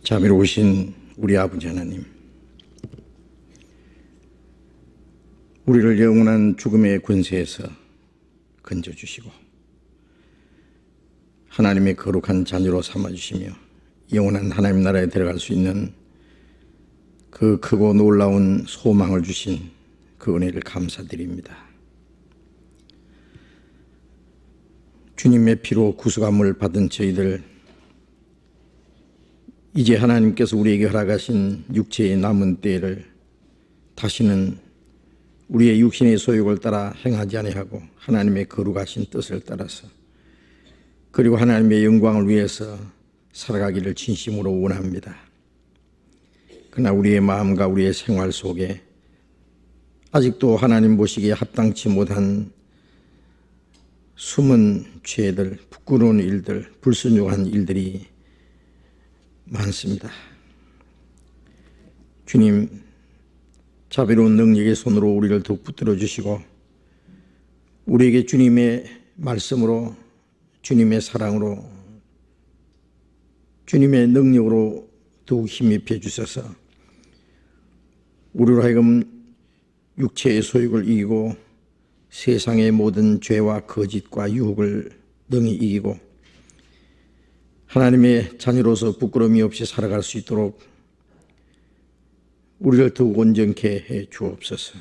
자비로우신 우리 아버지 하나님, 우리를 영원한 죽음의 권세에서 건져주시고 하나님의 거룩한 자녀로 삼아주시며 영원한 하나님 나라에 들어갈 수 있는 그 크고 놀라운 소망을 주신 그 은혜를 감사드립니다. 주님의 피로 구속함을 받은 저희들, 이제 하나님께서 우리에게 허락하신 육체의 남은 때를 다시는 우리의 육신의 소욕을 따라 행하지 아니하고 하나님의 거룩하신 뜻을 따라서, 그리고 하나님의 영광을 위해서 살아가기를 진심으로 원합니다. 그러나 우리의 마음과 우리의 생활 속에 아직도 하나님 보시기에 합당치 못한 숨은 죄들, 부끄러운 일들, 불순종한 일들이 많습니다. 주님, 자비로운 능력의 손으로 우리를 더욱 붙들어 주시고 우리에게 주님의 말씀으로, 주님의 사랑으로, 주님의 능력으로 더욱 힘입혀 주셔서 우리로 하여금 육체의 소욕을 이기고 세상의 모든 죄와 거짓과 유혹을 능히 이기고 하나님의 자녀로서 부끄러움이 없이 살아갈 수 있도록 우리를 더욱 온전케 해 주옵소서.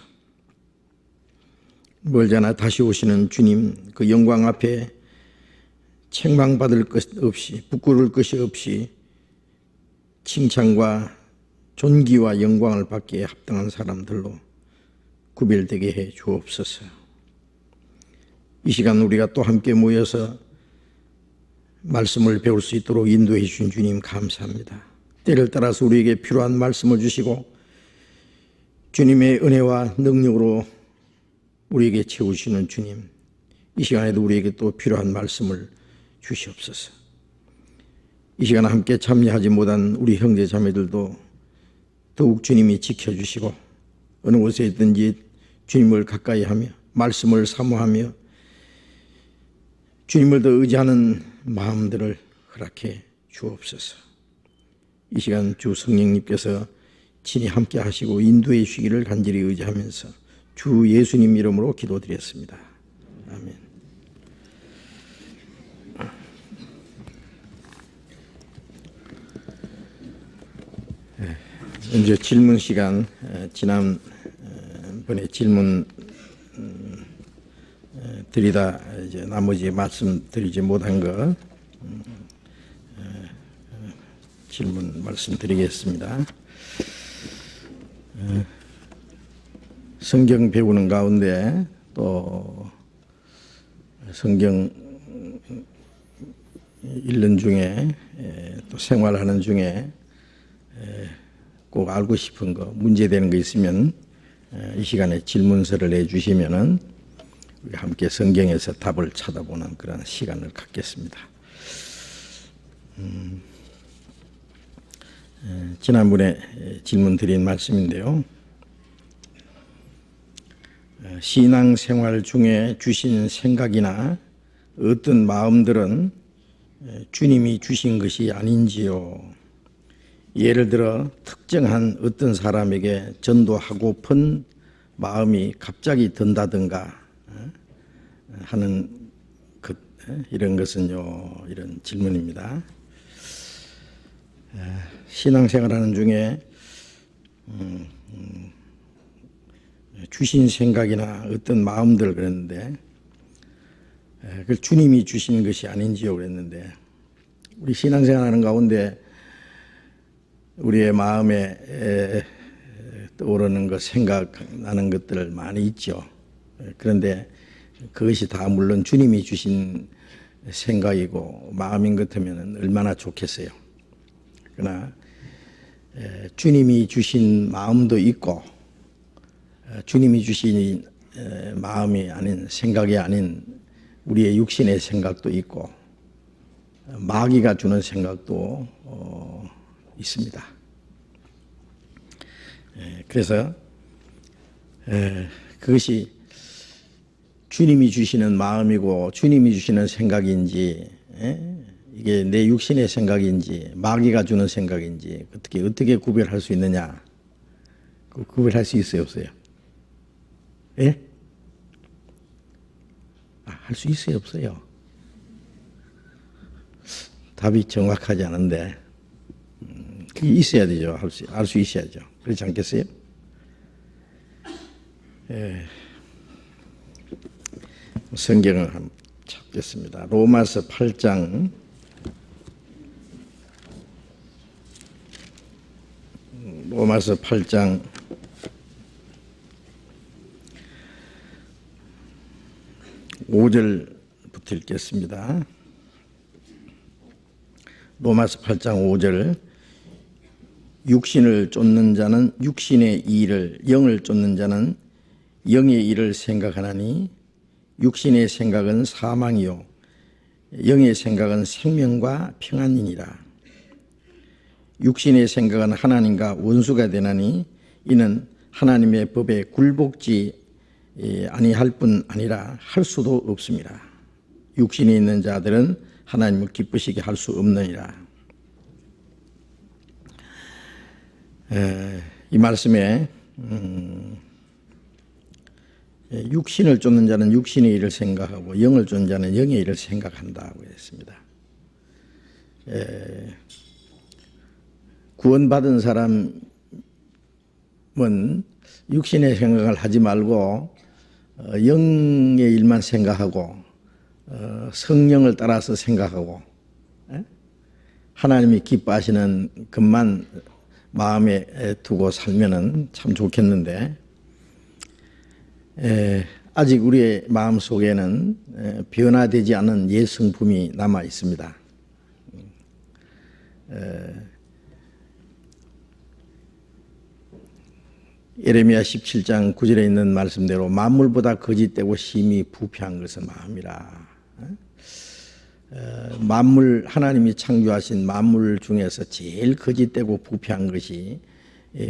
멀잖아 다시 오시는 주님, 그 영광 앞에 책망받을 것 없이, 부끄러울 것이 없이 칭찬과 존귀와 영광을 받기에 합당한 사람들로 구별되게 해 주옵소서. 이 시간 우리가 또 함께 모여서 말씀을 배울 수 있도록 인도해 주신 주님 감사합니다. 때를 따라서 우리에게 필요한 말씀을 주시고 주님의 은혜와 능력으로 우리에게 채우시는 주님, 이 시간에도 우리에게 또 필요한 말씀을 주시옵소서. 이 시간 함께 참여하지 못한 우리 형제 자매들도 더욱 주님이 지켜주시고 어느 곳에 있든지 주님을 가까이 하며 말씀을 사모하며 주님을 더 의지하는 마음들을 허락해 주옵소서. 이 시간 주 성령님께서 친히 함께 하시고 인도해 주시기를 간절히 의지하면서 주 예수님 이름으로 기도드렸습니다. 아멘. 이제 질문 시간, 지난번에 질문 드리다 이제 나머지 말씀드리지 못한 거 질문 말씀드리겠습니다. 성경 배우는 가운데 또 성경 읽는 중에 또 생활하는 중에 꼭 알고 싶은 거, 문제되는 거 있으면 이 시간에 질문서를 내주시면은 우리 함께 성경에서 답을 찾아보는 그런 시간을 갖겠습니다. 지난번에 질문 드린 말씀인데요. 신앙생활 중에 주신 생각이나 어떤 마음들은 주님이 주신 것이 아닌지요. 예를 들어 특정한 어떤 사람에게 전도하고픈 마음이 갑자기 든다든가 하는 이런 것은요, 이런 질문입니다. 신앙생활하는 중에 주신 생각이나 어떤 마음들 그랬는데 그걸 주님이 주신 것이 아닌지요 그랬는데, 우리 신앙생활하는 가운데 우리의 마음에 떠오르는 것, 생각나는 것들 많이 있죠. 그런데 그것이 다 물론 주님이 주신 생각이고 마음인 것 같으면 얼마나 좋겠어요. 그러나 주님이 주신 마음도 있고 주님이 주신 마음이 아닌, 생각이 아닌 우리의 육신의 생각도 있고 마귀가 주는 생각도 있습니다. 그래서 그것이 주님이 주시는 마음이고 주님이 주시는 생각인지 이게 내 육신의 생각인지 마귀가 주는 생각인지 어떻게 구별할 수 있느냐? 구별할 수 있어요, 없어요? 예? 할 수 있어요, 없어요? 답이 정확하지 않은데 그게 있어야 되죠. 알 수 있어야죠. 그렇지 않겠어요? 예. 성경을 한번 찾겠습니다. 로마서 8장 5절부터 읽겠습니다. 로마서 8장 5절. 육신을 쫓는 자는 육신의 일을, 영을 쫓는 자는 영의 일을 생각하나니 육신의 생각은 사망이요 영의 생각은 생명과 평안이니라. 육신의 생각은 하나님과 원수가 되나니 이는 하나님의 법에 굴복지 아니할 뿐 아니라 할 수도 없습니다. 육신에 있는 자들은 하나님을 기쁘시게 할 수 없느니라. 이 말씀에 육신을 쫓는 자는 육신의 일을 생각하고 영을 쫓는 자는 영의 일을 생각한다고 했습니다. 구원받은 사람은 육신의 생각을 하지 말고 영의 일만 생각하고 성령을 따라서 생각하고 하나님이 기뻐하시는 것만 마음에 두고 살면은 참 좋겠는데 아직 우리의 마음 속에는 변화되지 않은 옛 성품이 남아 있습니다. 예레미야 17장 9절에 있는 말씀대로 만물보다 거짓되고 심히 부패한 것은 마음이라. 만물, 하나님이 창조하신 만물 중에서 제일 거짓되고 부패한 것이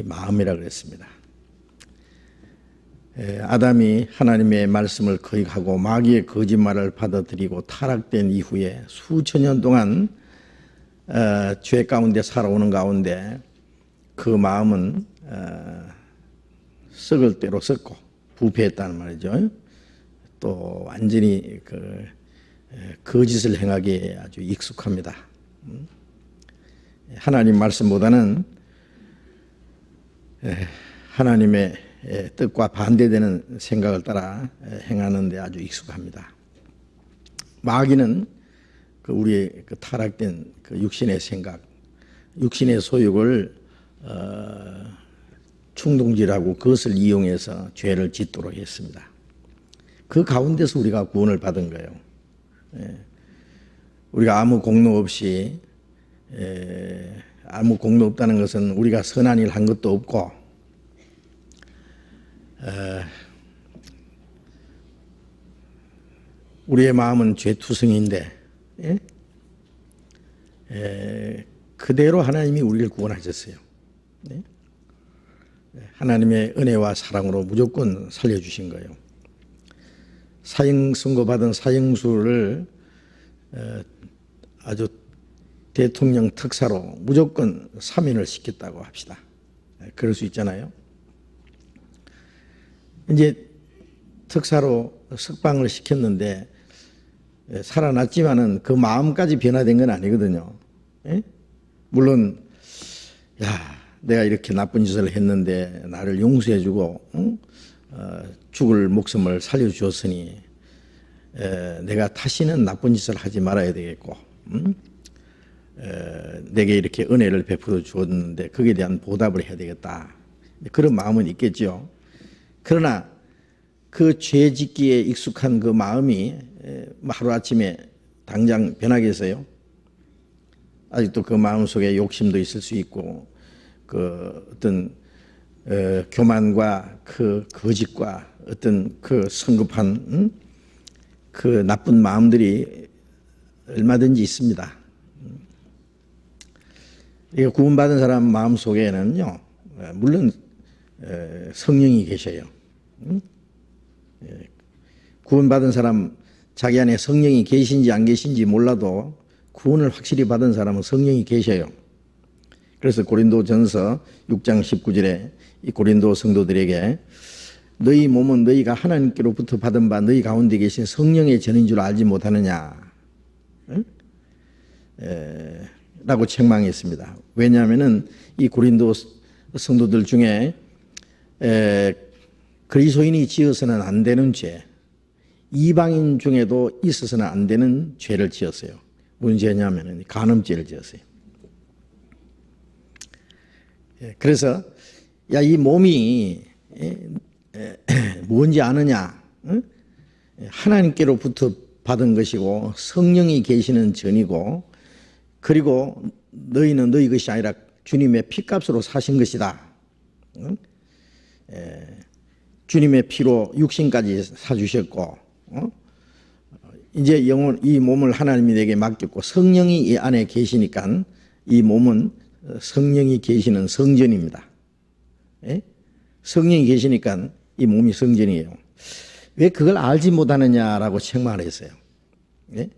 마음이라 그랬습니다. 아담이 하나님의 말씀을 거역하고 마귀의 거짓말을 받아들이고 타락된 이후에 수천 년 동안 죄 가운데 살아오는 가운데 그 마음은 썩을 대로 썩고 부패했다는 말이죠. 또 완전히 거짓을 행하기에 아주 익숙합니다. 하나님 말씀보다는 하나님의 뜻과 반대되는 생각을 따라 행하는 데 아주 익숙합니다. 마귀는 우리의 타락된 육신의 생각, 육신의 소욕을 충동질하고 그것을 이용해서 죄를 짓도록 했습니다. 그 가운데서 우리가 구원을 받은 거예요. 우리가 아무 공로 없이 아무 공로 없다는 것은 우리가 선한 일 한 것도 없고 우리의 마음은 죄투성인데 그대로 하나님이 우리를 구원하셨어요. 하나님의 은혜와 사랑으로 무조건 살려주신 거예요. 사형 선고받은 사형수를 아주 대통령 특사로 무조건 사면을 시켰다고 합시다. 그럴 수 있잖아요. 이제 특사로 석방을 시켰는데 살아났지만은 그 마음까지 변화된 건 아니거든요. 물론 내가 이렇게 나쁜 짓을 했는데 나를 용서해주고 죽을 목숨을 살려주었으니 내가 다시는 나쁜 짓을 하지 말아야 되겠고 내게 이렇게 은혜를 베풀어 주었는데 거기에 대한 보답을 해야 되겠다. 그런 마음은 있겠죠. 그러나 그 죄 짓기에 익숙한 그 마음이 하루아침에 당장 변하겠어요? 아직도 그 마음 속에 욕심도 있을 수 있고 그 어떤 교만과 그 거짓과 어떤 그 성급한 그 나쁜 마음들이 얼마든지 있습니다. 이거 구원받은 사람 마음 속에는요, 물론 성령이 계셔요. 구원받은 사람 자기 안에 성령이 계신지 안 계신지 몰라도 구원을 확실히 받은 사람은 성령이 계셔요. 그래서 고린도전서 6장 19절에 이 고린도 성도들에게 너희 몸은 너희가 하나님께로부터 받은 바 너희 가운데 계신 성령의 전인 줄 알지 못하느냐, 응? 라고 책망했습니다. 왜냐하면은 이 고린도 성도들 중에 그리스도인이 지어서는 안 되는 죄, 이방인 중에도 있어서는 안 되는 죄를 지었어요. 무슨 죄냐면은 간음죄를 지었어요. 그래서 야, 이 몸이 뭔지 아느냐? 응? 하나님께로부터 받은 것이고 성령이 계시는 전이고, 그리고 너희는 너희 것이 아니라 주님의 피값으로 사신 것이다. 응? 주님의 피로 육신까지 사주셨고, 이제 영혼, 이 몸을 하나님이 내게 맡겼고 성령이 이 안에 계시니까 이 몸은 성령이 계시는 성전입니다. 예? 성령이 계시니까 이 몸이 성전이에요. 왜 그걸 알지 못하느냐라고 책망을 했어요. 예?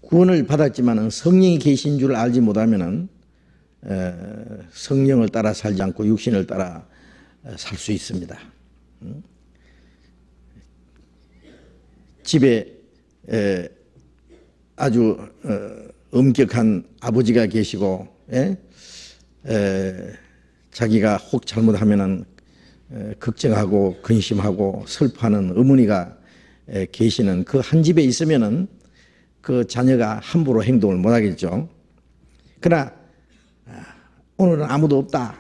구원을 받았지만 성령이 계신 줄 알지 못하면은 성령을 따라 살지 않고 육신을 따라 살 수 있습니다. 집에 아주 엄격한 아버지가 계시고, 자기가 혹 잘못하면은 걱정하고 근심하고 슬퍼하는 어머니가 계시는 그 한 집에 있으면은 그 자녀가 함부로 행동을 못 하겠죠. 그러나 오늘은 아무도 없다,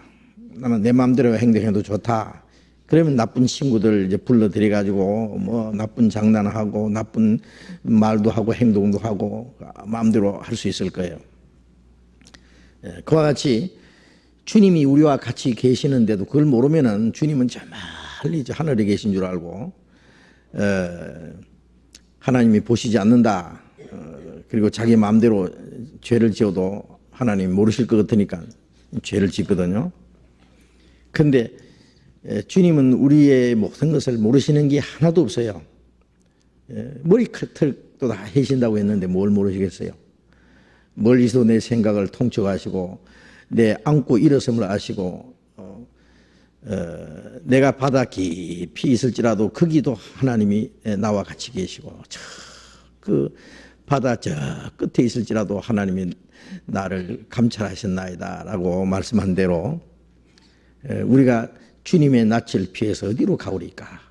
나는 내 마음대로 행동해도 좋다, 그러면 나쁜 친구들 이제 불러들여 가지고 뭐 나쁜 장난하고 나쁜 말도 하고 행동도 하고 마음대로 할 수 있을 거예요. 그와 같이 주님이 우리와 같이 계시는데도 그걸 모르면은 주님은 저 멀리 저 하늘에 계신 줄 알고 하나님이 보시지 않는다, 그리고 자기 마음대로 죄를 지어도 하나님 모르실 것 같으니까 죄를 짓거든요. 그런데 주님은 우리의 모든 것을 모르시는 게 하나도 없어요. 머리털도 다 해신다고 했는데 뭘 모르시겠어요? 멀리서 내 생각을 통촉하시고 내 안고 일어섬을 아시고, 내가 바다 깊이 있을지라도 거기도 하나님이 나와 같이 계시고, 그 바다 저 끝에 있을지라도 하나님이 나를 감찰하셨나이다 라고 말씀한 대로 우리가 주님의 낯을 피해서 어디로 가오리까?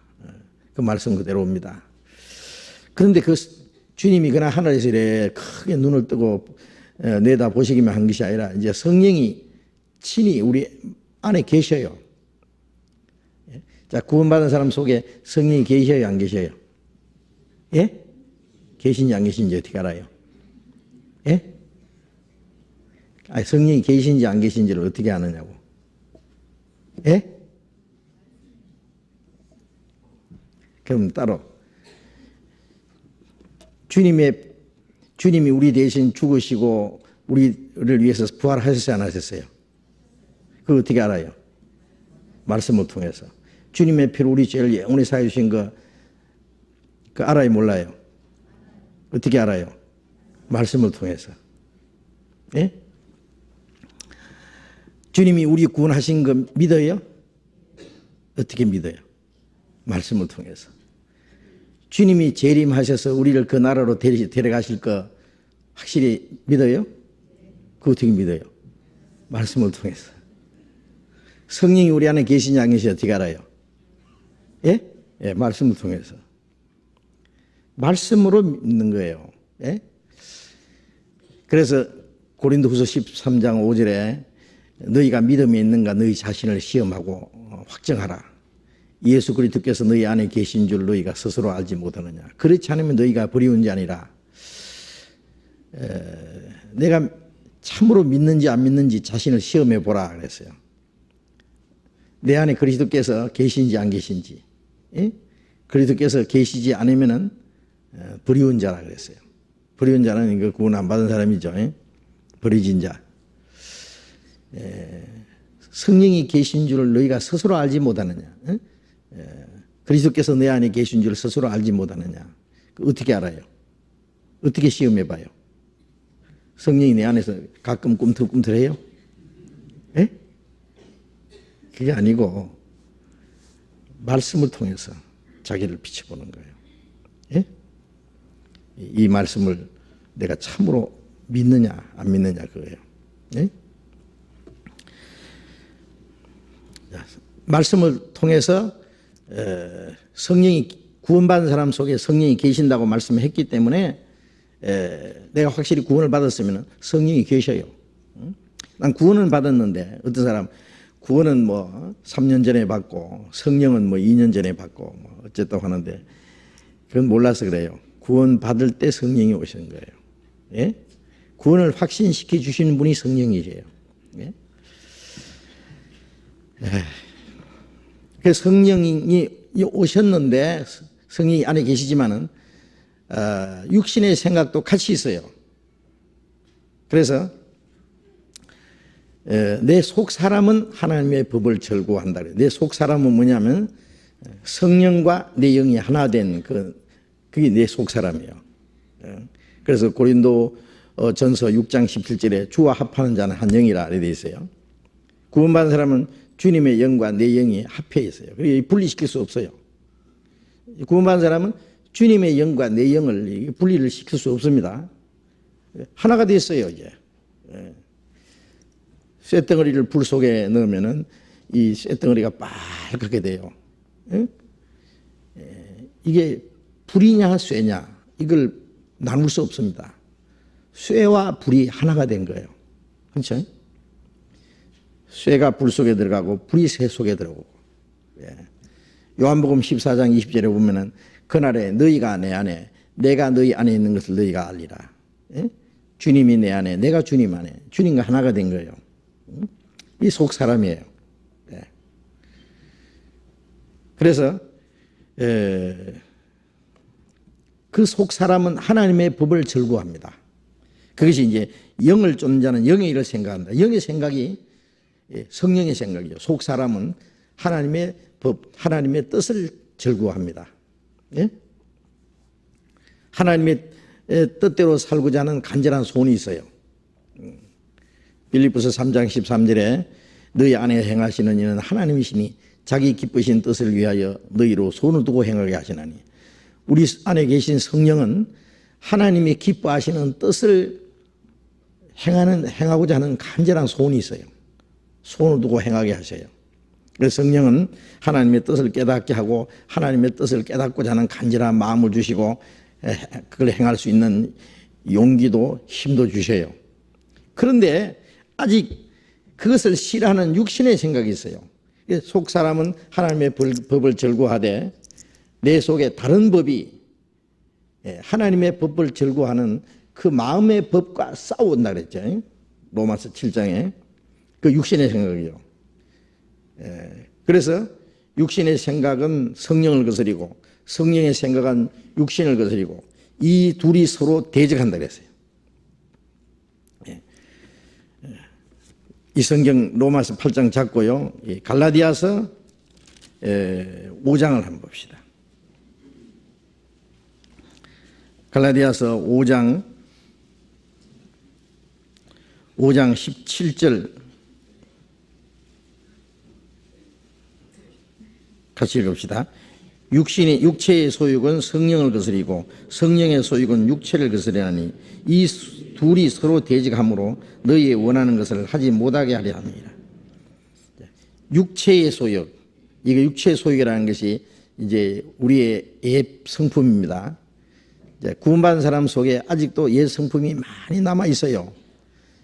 그 말씀 그대로입니다. 그런데 그 주님이 그냥 하늘에서 이렇게 크게 눈을 뜨고 내다 보시기만 한 것이 아니라 이제 성령이 친히 우리 안에 계셔요. 자, 구원받은 사람 속에 성령이 계셔요, 안 계셔요? 예? 계신지 안 계신지 어떻게 알아요? 예? 아니, 성령이 계신지 안 계신지를 어떻게 아느냐고? 예? 그럼 따로 주님이 우리 대신 죽으시고 우리를 위해서 부활하셨어요, 안 하셨어요? 그거 어떻게 알아요? 말씀을 통해서. 주님의 피로 우리 죄를 영원히 사해 주신 거, 그 알아요, 몰라요? 어떻게 알아요? 말씀을 통해서. 예? 주님이 우리 구원하신 거 믿어요? 어떻게 믿어요? 말씀을 통해서. 주님이 재림하셔서 우리를 그 나라로 데려가실 거 확실히 믿어요? 그거 어떻게 믿어요? 말씀을 통해서. 성령이 우리 안에 계시냐 안 계시냐 어떻게 알아요? 예? 예, 말씀을 통해서. 말씀으로 믿는 거예요. 예? 그래서 고린도후서 13장 5절에 너희가 믿음이 있는가 너희 자신을 시험하고 확정하라. 예수 그리스도께서 너희 안에 계신 줄 너희가 스스로 알지 못하느냐. 그렇지 않으면 너희가 버리운 자 아니라. 내가 참으로 믿는지 안 믿는지 자신을 시험해 보라 그랬어요. 내 안에 그리스도께서 계신지 안 계신지. 예? 그리스도께서 계시지 않으면은 버리운 자라 그랬어요. 버리운 자는 이거 구원 안 받은 사람이죠. 예? 버리진 자. 성령이 계신 줄을 너희가 스스로 알지 못하느냐. 그리스도께서 내 안에 계신 줄 스스로 알지 못하느냐. 어떻게 알아요? 어떻게 시험해 봐요? 성령이 내 안에서 가끔 꿈틀꿈틀해요? 예? 그게 아니고 말씀을 통해서 자기를 비춰보는 거예요. 예? 이 말씀을 내가 참으로 믿느냐 안 믿느냐 그거예요. 예? 말씀을 통해서 성령이 구원받은 사람 속에 성령이 계신다고 말씀했기 때문에 내가 확실히 구원을 받았으면 성령이 계셔요. 난 구원은 받았는데 어떤 사람 구원은 뭐 3년 전에 받고 성령은 뭐 2년 전에 받고 뭐 어쨌다고 하는데 그건 몰라서 그래요. 구원 받을 때 성령이 오시는 거예요. 예? 구원을 확신시켜 주시는 분이 성령이세요. 예? 그 성령이 오셨는데 성령이 안에 계시지만은 육신의 생각도 같이 있어요. 그래서 내 속 사람은 하나님의 법을 절구한다. 내 속 사람은 뭐냐면 성령과 내 영이 하나 된 그게 내 속 사람이에요. 그래서 고린도 전서 6장 17절에 주와 합하는 자는 한 영이라 되어 있어요. 구원받은 사람은 주님의 영과 내 영이 합해 있어요. 그리고 분리시킬 수 없어요. 구원받은 사람은 주님의 영과 내 영을 분리를 시킬 수 없습니다. 하나가 됐어요, 이제. 쇳덩어리를 불 속에 넣으면은 이 쇳덩어리가 빨갛게 돼요. 이게 불이냐 쇠냐 이걸 나눌 수 없습니다. 쇠와 불이 하나가 된 거예요. 그렇죠? 쇠가 불 속에 들어가고 불이 쇠 속에 들어오고. 요한복음 14장 20절에 보면은 그날에 너희가 내 안에 내가 너희 안에 있는 것을 너희가 알리라. 주님이 내 안에 내가 주님 안에 주님과 하나가 된 거예요. 이 속 사람이에요. 그래서 그 속 사람은 하나님의 법을 절구합니다. 그것이 이제 영을 쫓는 자는 영의 일을 생각한다. 영의 생각이 성령의 생각이죠. 속 사람은 하나님의 법, 하나님의 뜻을 절구합니다. 예? 하나님의 뜻대로 살고자 하는 간절한 소원이 있어요. 빌립보서 3장 13절에 너희 안에 행하시는 이는 하나님이시니 자기 기쁘신 뜻을 위하여 너희로 손을 두고 행하게 하시나니 우리 안에 계신 성령은 하나님이 기뻐하시는 뜻을 행하고자 하는 간절한 소원이 있어요. 손을 두고 행하게 하셔요. 그래서 성령은 하나님의 뜻을 깨닫게 하고 하나님의 뜻을 깨닫고자 하는 간절한 마음을 주시고 그걸 행할 수 있는 용기도 힘도 주셔요. 그런데 아직 그것을 싫어하는 육신의 생각이 있어요. 속 사람은 하나님의 법을 절구하되 내 속에 다른 법이 하나님의 법을 절구하는 그 마음의 법과 싸운다 그랬죠. 로마서 7장에 그 육신의 생각이요. 그래서 육신의 생각은 성령을 거스리고 성령의 생각은 육신을 거스리고 이 둘이 서로 대적한다 그랬어요. 이 성경 로마서 8장 잡고요. 갈라디아서 5장을 한번 봅시다. 갈라디아서 5장 17절 같이 읽읍시다. 육체의 소욕은 성령을 거스리고 성령의 소욕은 육체를 거스리나니 이 둘이 서로 대적함으로 너희의 원하는 것을 하지 못하게 하려 합니다. 육체의 소욕, 이게 육체의 소욕이라는 것이 이제 우리의 옛 성품입니다. 구원받은 사람 속에 아직도 옛 성품이 많이 남아 있어요.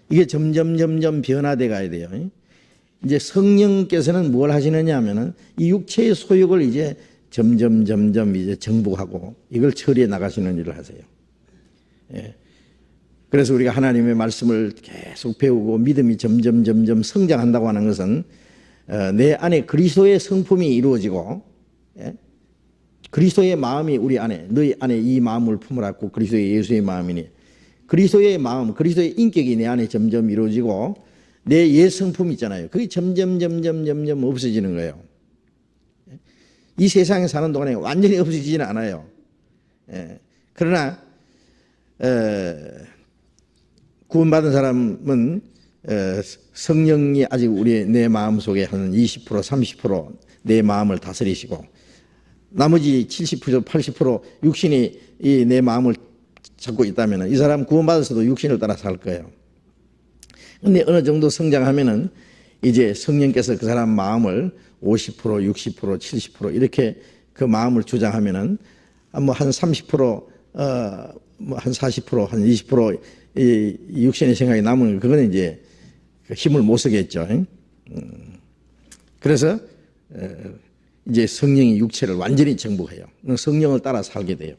이게 점점 변화돼 가야 돼요. 이제 성령께서는 뭘 하시느냐 하면은 이 육체의 소욕을 이제 점점 이제 정복하고 이걸 처리해 나가시는 일을 하세요. 그래서 우리가 하나님의 말씀을 계속 배우고 믿음이 점점 성장한다고 하는 것은 내 안에 그리스도의 성품이 이루어지고 그리스도의 마음이 우리 안에 너희 안에 이 마음을 품으라고 그리스도의 예수의 마음이니 그리스도의 마음, 그리스도의 인격이 내 안에 점점 이루어지고 내 옛 성품 있잖아요. 그게 점점 없어지는 거예요. 이 세상에 사는 동안에 완전히 없어지지는 않아요. 그러나 구원받은 사람은 성령이 아직 내 마음속에 한 20%, 30%내 마음을 다스리시고 나머지 70%, 80% 육신이 내 마음을 잡고 있다면 이 사람 구원받아서도 육신을 따라 살 거예요. 그런데 어느 정도 성장하면은 이제 성령께서 그 사람 마음을 50%, 60%, 70% 이렇게 그 마음을 주장하면은 뭐 한 30%, 뭐 한 40%, 한 20% 이 육신의 생각이 남은 그거는 이제 힘을 못 쓰겠죠. 그래서 이제 성령이 육체를 완전히 정복해요. 성령을 따라 살게 돼요.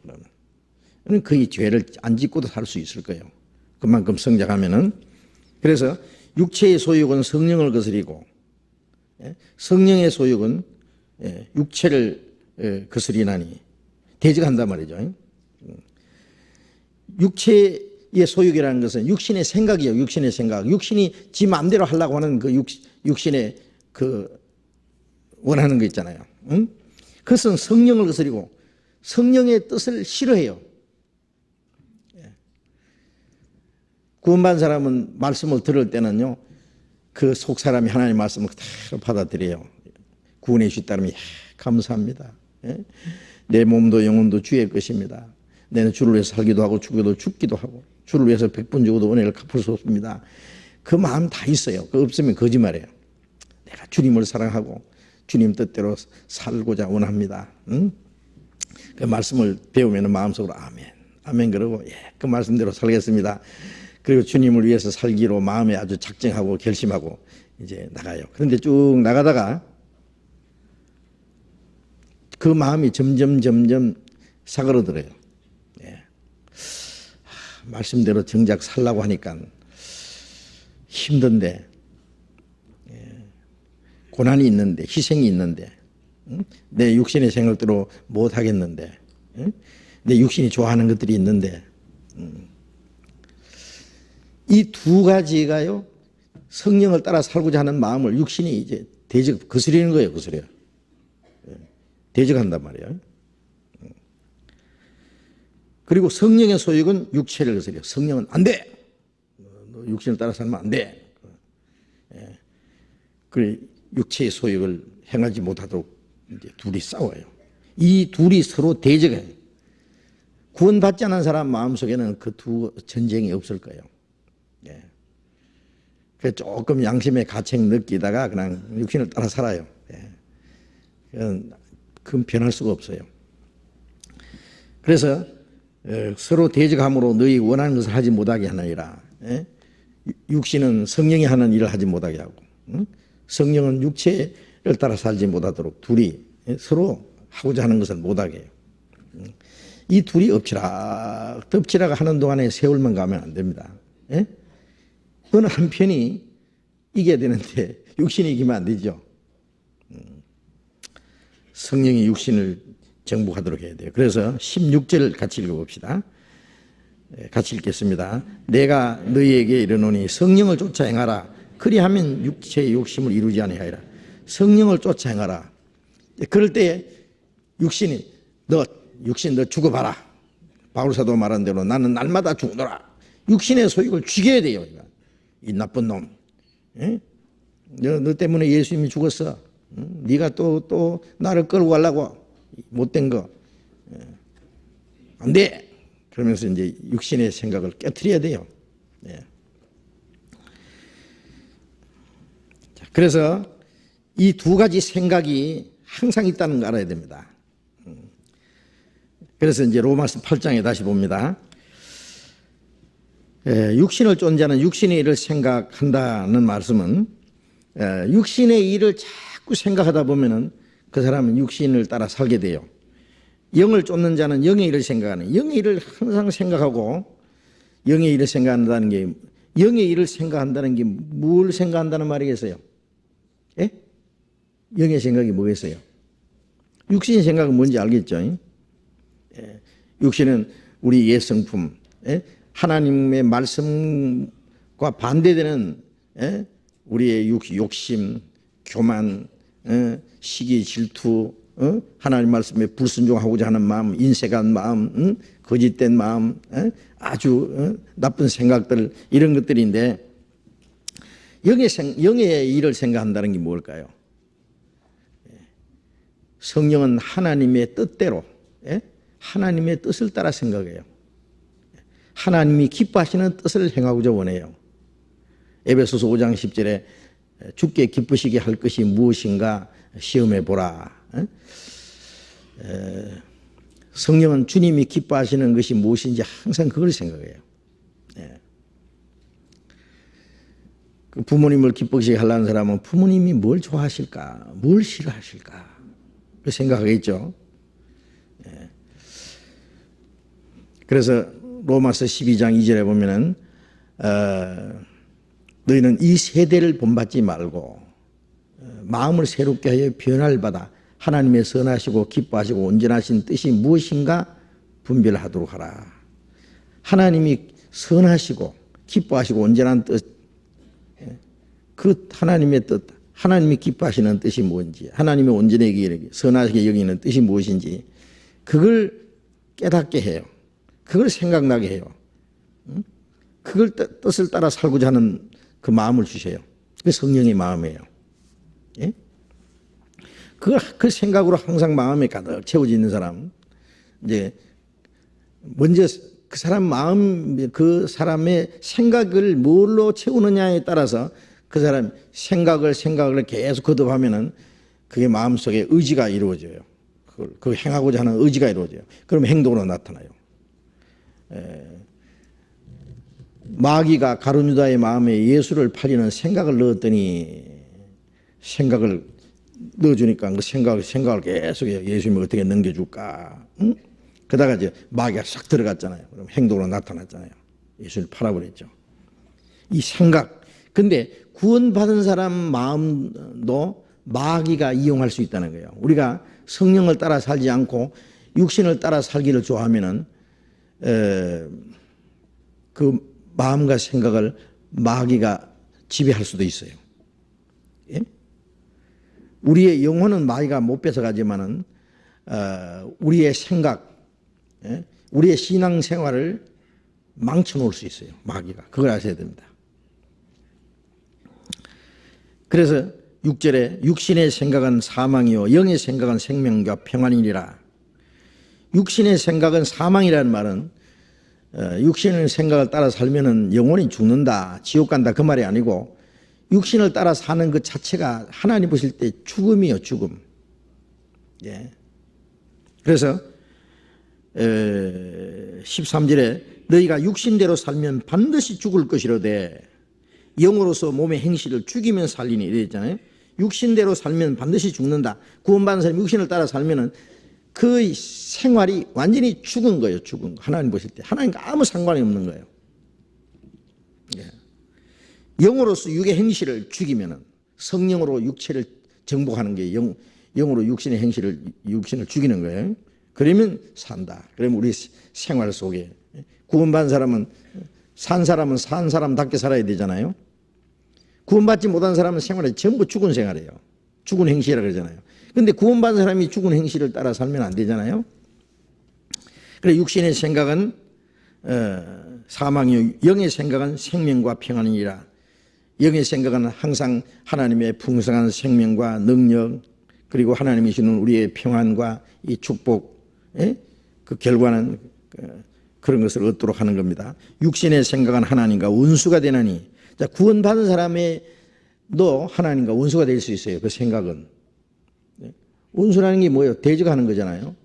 그러면 거의 죄를 안 짓고도 살 수 있을 거예요. 그만큼 성장하면은. 그래서 육체의 소욕은 성령을 거스리고 성령의 소욕은 육체를 거스리나니 대적한단 말이죠. 육체의 소욕이라는 것은 육신의 생각이에요. 육신의 생각. 육신이 지 마음대로 하려고 하는 그 육신의 그 원하는 거 있잖아요. 그것은 성령을 거스리고 성령의 뜻을 싫어해요. 구원받은 사람은 말씀을 들을 때는요, 그 속 사람이 하나님의 말씀을 그대로 받아들여요. 구원해 주셨다면 감사합니다. 내 몸도 영혼도 주의 것입니다. 내는 주를 위해서 살기도 하고 죽기도 하고 주를 위해서 100번 죽어도 은혜를 갚을 수 없습니다. 그 마음 다 있어요. 그거 없으면 거짓말이에요. 내가 주님을 사랑하고 주님 뜻대로 살고자 원합니다. 그 말씀을 배우면 마음속으로 아멘, 아멘 그러고 그 말씀대로 살겠습니다. 그리고 주님을 위해서 살기로 마음에 아주 작정하고 결심하고 이제 나가요. 그런데 쭉 나가다가 그 마음이 점점 사그러들어요. 말씀대로 정작 살라고 하니까 힘든데, 고난이 있는데, 희생이 있는데, 내 육신의 생각대로 못 하겠는데, 내 육신이 좋아하는 것들이 있는데, 이 두 가지가요, 성령을 따라 살고자 하는 마음을 육신이 이제 거스리는 거예요, 거스려요. 대적한단 말이에요. 그리고 성령의 소욕은 육체를 거스려요. 성령은 안 돼! 너 육신을 따라 살면 안 돼! 그래, 육체의 소욕을 행하지 못하도록 이제 둘이 싸워요. 이 둘이 서로 대적해요. 구원받지 않은 사람 마음속에는 그 두 전쟁이 없을 거예요. 그 조금 양심의 가책 느끼다가 그냥 육신을 따라 살아요. 그건 변할 수가 없어요. 그래서 서로 대적함으로 너희 원하는 것을 하지 못하게 하느니라. 육신은 성령이 하는 일을 하지 못하게 하고 성령은 육체를 따라 살지 못하도록 둘이 서로 하고자 하는 것을 못하게 해요. 이 둘이 엎치락 하는 동안에 세월만 가면 안 됩니다. 어느 한편이 이겨야 되는데 육신이 이기면 안 되죠. 성령이 육신을 정복하도록 해야 돼요. 그래서 16절 같이 읽어봅시다. 같이 읽겠습니다. 내가 너희에게 이르노니 성령을 쫓아 행하라. 그리하면 육체의 욕심을 이루지 아니하리라. 성령을 쫓아 행하라. 그럴 때 육신이 육신 너 죽어봐라. 바울사도 말한 대로 나는 날마다 죽노라. 육신의 소욕을 죽여야 돼요. 이 나쁜 놈. 너 때문에 예수님이 죽었어. 네가 또 나를 끌고 가려고 못된 거. 안 돼. 그러면서 이제 육신의 생각을 깨트려야 돼요. 그래서 이 두 가지 생각이 항상 있다는 걸 알아야 됩니다. 그래서 이제 로마서 8장에 다시 봅니다. 육신을 쫓는 육신의 일을 생각한다는 말씀은 육신의 일을 자꾸 생각하다 보면은 그 사람은 육신을 따라 살게 돼요. 영을 쫓는 자는 영의 일을 생각하는, 영의 일을 항상 생각하고 영의 일을 생각한다는 게, 영의 일을 생각한다는 게 뭘 생각한다는 말이겠어요? 영의 생각이 뭐겠어요? 육신의 생각은 뭔지 알겠죠? 육신은 우리 옛 성품, 하나님의 말씀과 반대되는 우리의 욕심, 교만, 시기, 질투, 하나님 말씀에 불순종하고자 하는 마음, 인색한 마음, 거짓된 마음, 아주 나쁜 생각들, 이런 것들인데, 영의 일을 생각한다는 게 뭘까요? 성령은 하나님의 뜻대로, 하나님의 뜻을 따라 생각해요. 하나님이 기뻐하시는 뜻을 행하고자 원해요. 에베소서 5장 10절에 주께 기쁘시게 할 것이 무엇인가 시험해 보라. 성령은 주님이 기뻐하시는 것이 무엇인지 항상 그걸 생각해요. 부모님을 기쁘시게 하려는 사람은 부모님이 뭘 좋아하실까, 뭘 싫어하실까 생각하겠죠. 그래서 로마서 12장 2절에 보면은 너희는 이 세대를 본받지 말고 마음을 새롭게 하여 변화를 받아 하나님의 선하시고 기뻐하시고 온전하신 뜻이 무엇인가 분별하도록 하라. 하나님이 선하시고 기뻐하시고 온전한 뜻, 그 하나님의 뜻, 하나님이 기뻐하시는 뜻이 뭔지, 하나님의 온전하게 선하게 여기는 뜻이 무엇인지 그걸 깨닫게 해요. 그걸 생각나게 해요. 그걸 뜻을 따라 살고자 하는 그 마음을 주셔요. 그게 성령의 마음이에요. 예? 그 생각으로 항상 마음에 가득 채워져 있는 사람, 이제 먼저 그 사람 마음, 그 사람의 생각을 뭘로 채우느냐에 따라서 그 사람 생각을 계속 거듭하면은 그게 마음속에 의지가 이루어져요. 그걸 행하고자 하는 의지가 이루어져요. 그럼 행동으로 나타나요. 마귀가 가룟유다의 마음에 예수를 팔리는 생각을 넣었더니 생각을 넣어주니까 그 생각을 계속해요. 예수님을 어떻게 넘겨줄까? 응? 그러다가 이제 마귀가 싹 들어갔잖아요. 그럼 행동으로 나타났잖아요. 예수를 팔아버렸죠. 이 생각. 근데 구원받은 사람 마음도 마귀가 이용할 수 있다는 거예요. 우리가 성령을 따라 살지 않고 육신을 따라 살기를 좋아하면은 그 마음과 생각을 마귀가 지배할 수도 있어요. 예? 우리의 영혼은 마귀가 못 뺏어가지만은 우리의 생각, 우리의 신앙생활을 망쳐놓을 수 있어요. 마귀가. 그걸 아셔야 됩니다. 그래서 6절에 육신의 생각은 사망이요 영의 생각은 생명과 평안이니라. 육신의 생각은 사망이라는 말은 육신의 생각을 따라 살면은 영혼이 죽는다, 지옥 간다 그 말이 아니고 육신을 따라 사는 그 자체가 하나님 보실 때 죽음이요, 죽음. 예. 그래서 13절에 너희가 육신대로 살면 반드시 죽을 것이로되 영으로서 몸의 행실을 죽이면 살리니 이래 있잖아요. 육신대로 살면 반드시 죽는다. 구원받은 사람이 육신을 따라 살면은 그 생활이 완전히 죽은 거예요. 죽은 거. 하나님 보실 때 하나님과 아무 상관이 없는 거예요. 예. 영으로서 육의 행실을 죽이면은 성령으로 육체를 정복하는 게 영으로 육신의 행실을 육신을 죽이는 거예요. 그러면 산다. 그러면 우리 생활 속에 구원받은 사람은 산 사람답게 살아야 되잖아요. 구원받지 못한 사람은 생활이 전부 죽은 생활이에요. 죽은 행실이라 그러잖아요. 그런데 구원받은 사람이 죽은 행실을 따라 살면 안 되잖아요. 그래 육신의 생각은 사망이요 영의 생각은 생명과 평안이니라. 영의 생각은 항상 하나님의 풍성한 생명과 능력 그리고 하나님이 주는 우리의 평안과 이 축복 그 결과는 그런 것을 얻도록 하는 겁니다. 육신의 생각은 하나님과 원수가 되나니 자, 구원받은 사람도 하나님과 원수가 될 수 있어요. 그 생각은. 원수라는 게 뭐예요? 대적하는 거잖아요.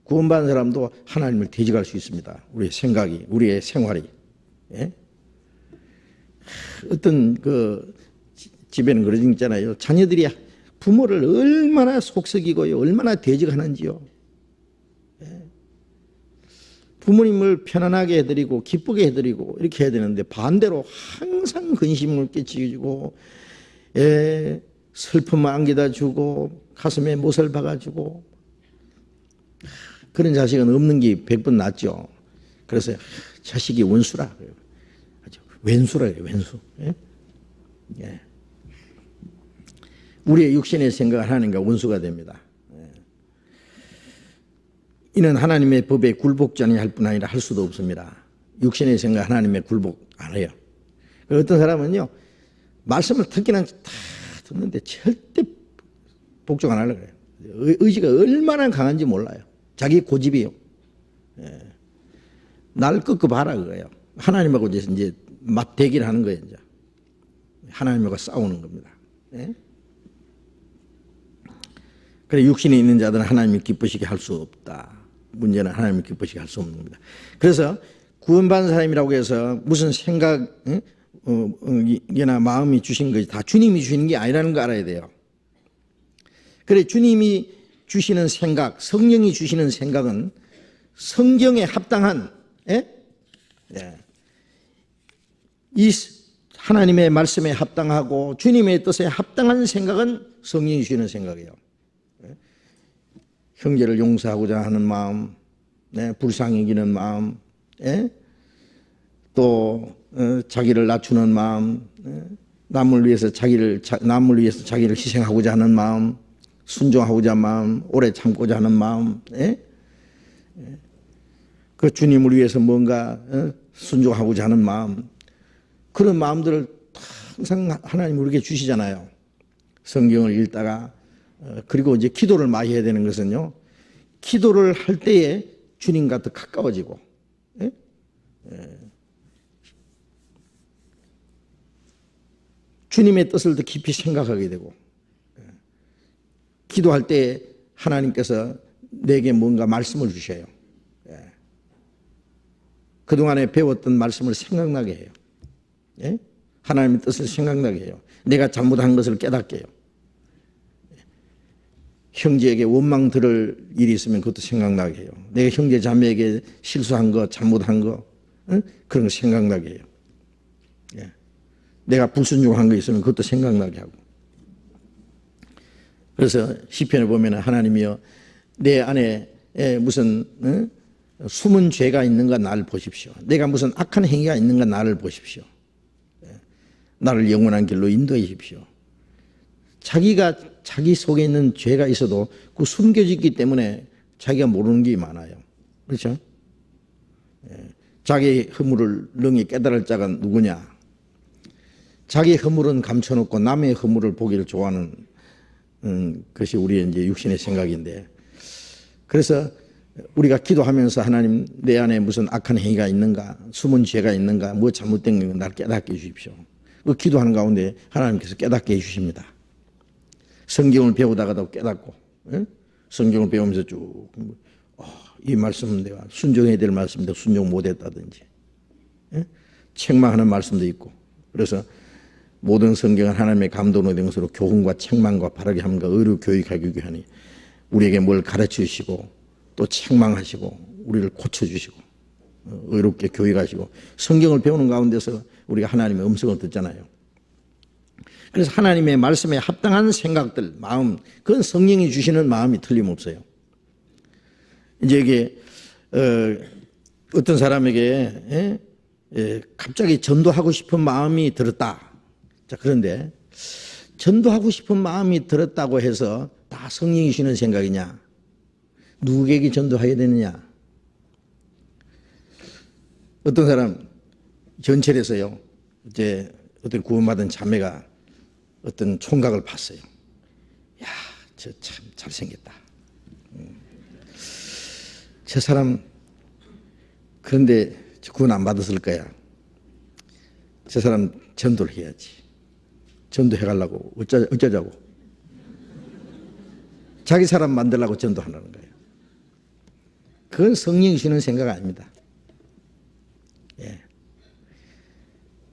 구원받은 사람도 하나님을 대적할 수 있습니다. 우리의 생각이, 우리의 생활이. 예? 어떤 그 집에는 그런 적 있잖아요. 자녀들이 부모를 얼마나 속썩이고요. 얼마나 대적하는지요. 예? 부모님을 편안하게 해드리고 기쁘게 해드리고 이렇게 해야 되는데 반대로 항상 근심을 끼치고 슬픔을 안겨다 주고 가슴에 못을 박아주고 그런 자식은 없는 게 100번 낫죠. 그래서 자식이 원수라 그래요. 왼수라 해요. 왼수. 예? 예. 우리의 육신의 생각을 하나님과 원수가 됩니다. 예. 이는 하나님의 법에 굴복자니 할 뿐 아니라 할 수도 없습니다. 육신의 생각 하나님의 굴복 안 해요. 어떤 사람은요, 말씀을 듣기는 다 듣는데 절대 복종 안 하려고 해요. 의지가 얼마나 강한지 몰라요. 자기 고집이요. 예. 날 끄고 봐라 그거예요. 하나님하고 이제 맞대기를 하는 거예요. 이제 하나님하고 싸우는 겁니다. 예? 그래 육신이 있는 자들은 하나님이 기쁘시게 할 수 없다. 문제는 하나님이 기쁘시게 할 수 없는 겁니다. 그래서 구원받은 사람이라고 해서 무슨 생각, 이나 마음이 주신 것이 다 주님이 주시는 게 아니라는 거 알아야 돼요. 그래 주님이 주시는 생각, 성령이 주시는 생각은 성경에 합당한, 예? 예. 이 하나님의 말씀에 합당하고 주님의 뜻에 합당한 생각은 성령이 주시는 생각이에요. 예? 형제를 용서하고자 하는 마음, 네? 불쌍히 여기는 마음, 예? 또 자기를 낮추는 마음, 예? 남을 위해서 자기를 희생하고자 하는 마음, 순종하고자 하는 마음, 오래 참고자 하는 마음, 예? 그 주님을 위해서 뭔가 순종하고자 하는 마음, 그런 마음들을 항상 하나님 우리에게 주시잖아요. 성경을 읽다가 그리고 이제 기도를 많이 해야 되는 것은요, 기도를 할 때에 주님과 더 가까워지고, 예? 주님의 뜻을 더 깊이 생각하게 되고, 기도할 때 하나님께서 내게 뭔가 말씀을 주셔요. 그동안에 배웠던 말씀을 생각나게 해요. 예? 하나님의 뜻을 생각나게 해요. 내가 잘못한 것을 깨닫게 해요. 형제에게 원망 들을 일이 있으면 그것도 생각나게 해요. 내가 형제 자매에게 실수한 거, 잘못한 거, 그런 거 생각나게 해요. 예. 내가 불순종한 거 있으면 그것도 생각나게 하고. 그래서 시편에 보면 하나님이여 내 안에 무슨 숨은 죄가 있는가 나를 보십시오. 내가 무슨 악한 행위가 있는가 나를 보십시오. 나를 영원한 길로 인도해 주십시오. 자기가 자기 속에 있는 죄가 있어도 그 숨겨지기 때문에 자기가 모르는 게 많아요. 그렇죠? 자기 허물을 능히 깨달을 자가 누구냐? 자기 허물은 감춰놓고 남의 허물을 보기를 좋아하는 것이 우리의 이제 육신의 생각인데, 그래서 우리가 기도하면서 하나님 내 안에 무슨 악한 행위가 있는가, 숨은 죄가 있는가, 뭐 잘못된 거 나를 깨닫게 해 주십시오. 그 기도하는 가운데 하나님께서 깨닫게 해 주십니다. 성경을 배우다가도 깨닫고, 예? 성경을 배우면서 쭉 이 말씀은 내가 순종해야 될 말씀인데 순종 못했다든지, 예? 책망하는 말씀도 있고, 그래서 모든 성경은 하나님의 감동으로 된 것으로 교훈과 책망과 바르게 함과 의로 교육하기 위하니 우리에게 뭘 가르쳐 주시고 또 책망하시고 우리를 고쳐주시고 의롭게 교육하시고, 성경을 배우는 가운데서 우리가 하나님의 음성을 듣잖아요. 그래서 하나님의 말씀에 합당한 생각들, 마음, 그건 성령이 주시는 마음이 틀림없어요. 이제 이게 어떤 사람에게 갑자기 전도하고 싶은 마음이 들었다. 자, 그런데 전도하고 싶은 마음이 들었다고 해서 다 성령이 주시는 생각이냐? 누구에게 전도해야 되느냐? 어떤 사람 전철에서요, 이제 어떤 구원받은 자매가 어떤 총각을 봤어요. 야, 저 참 잘생겼다. 저 사람 그런데 구원 안 받았을 거야. 저 사람 전도를 해야지. 전도해 가려고 어쩌자고. 자기 사람 만들려고 전도하는 거예요. 그건 성령이 주는 생각 아닙니다. 예.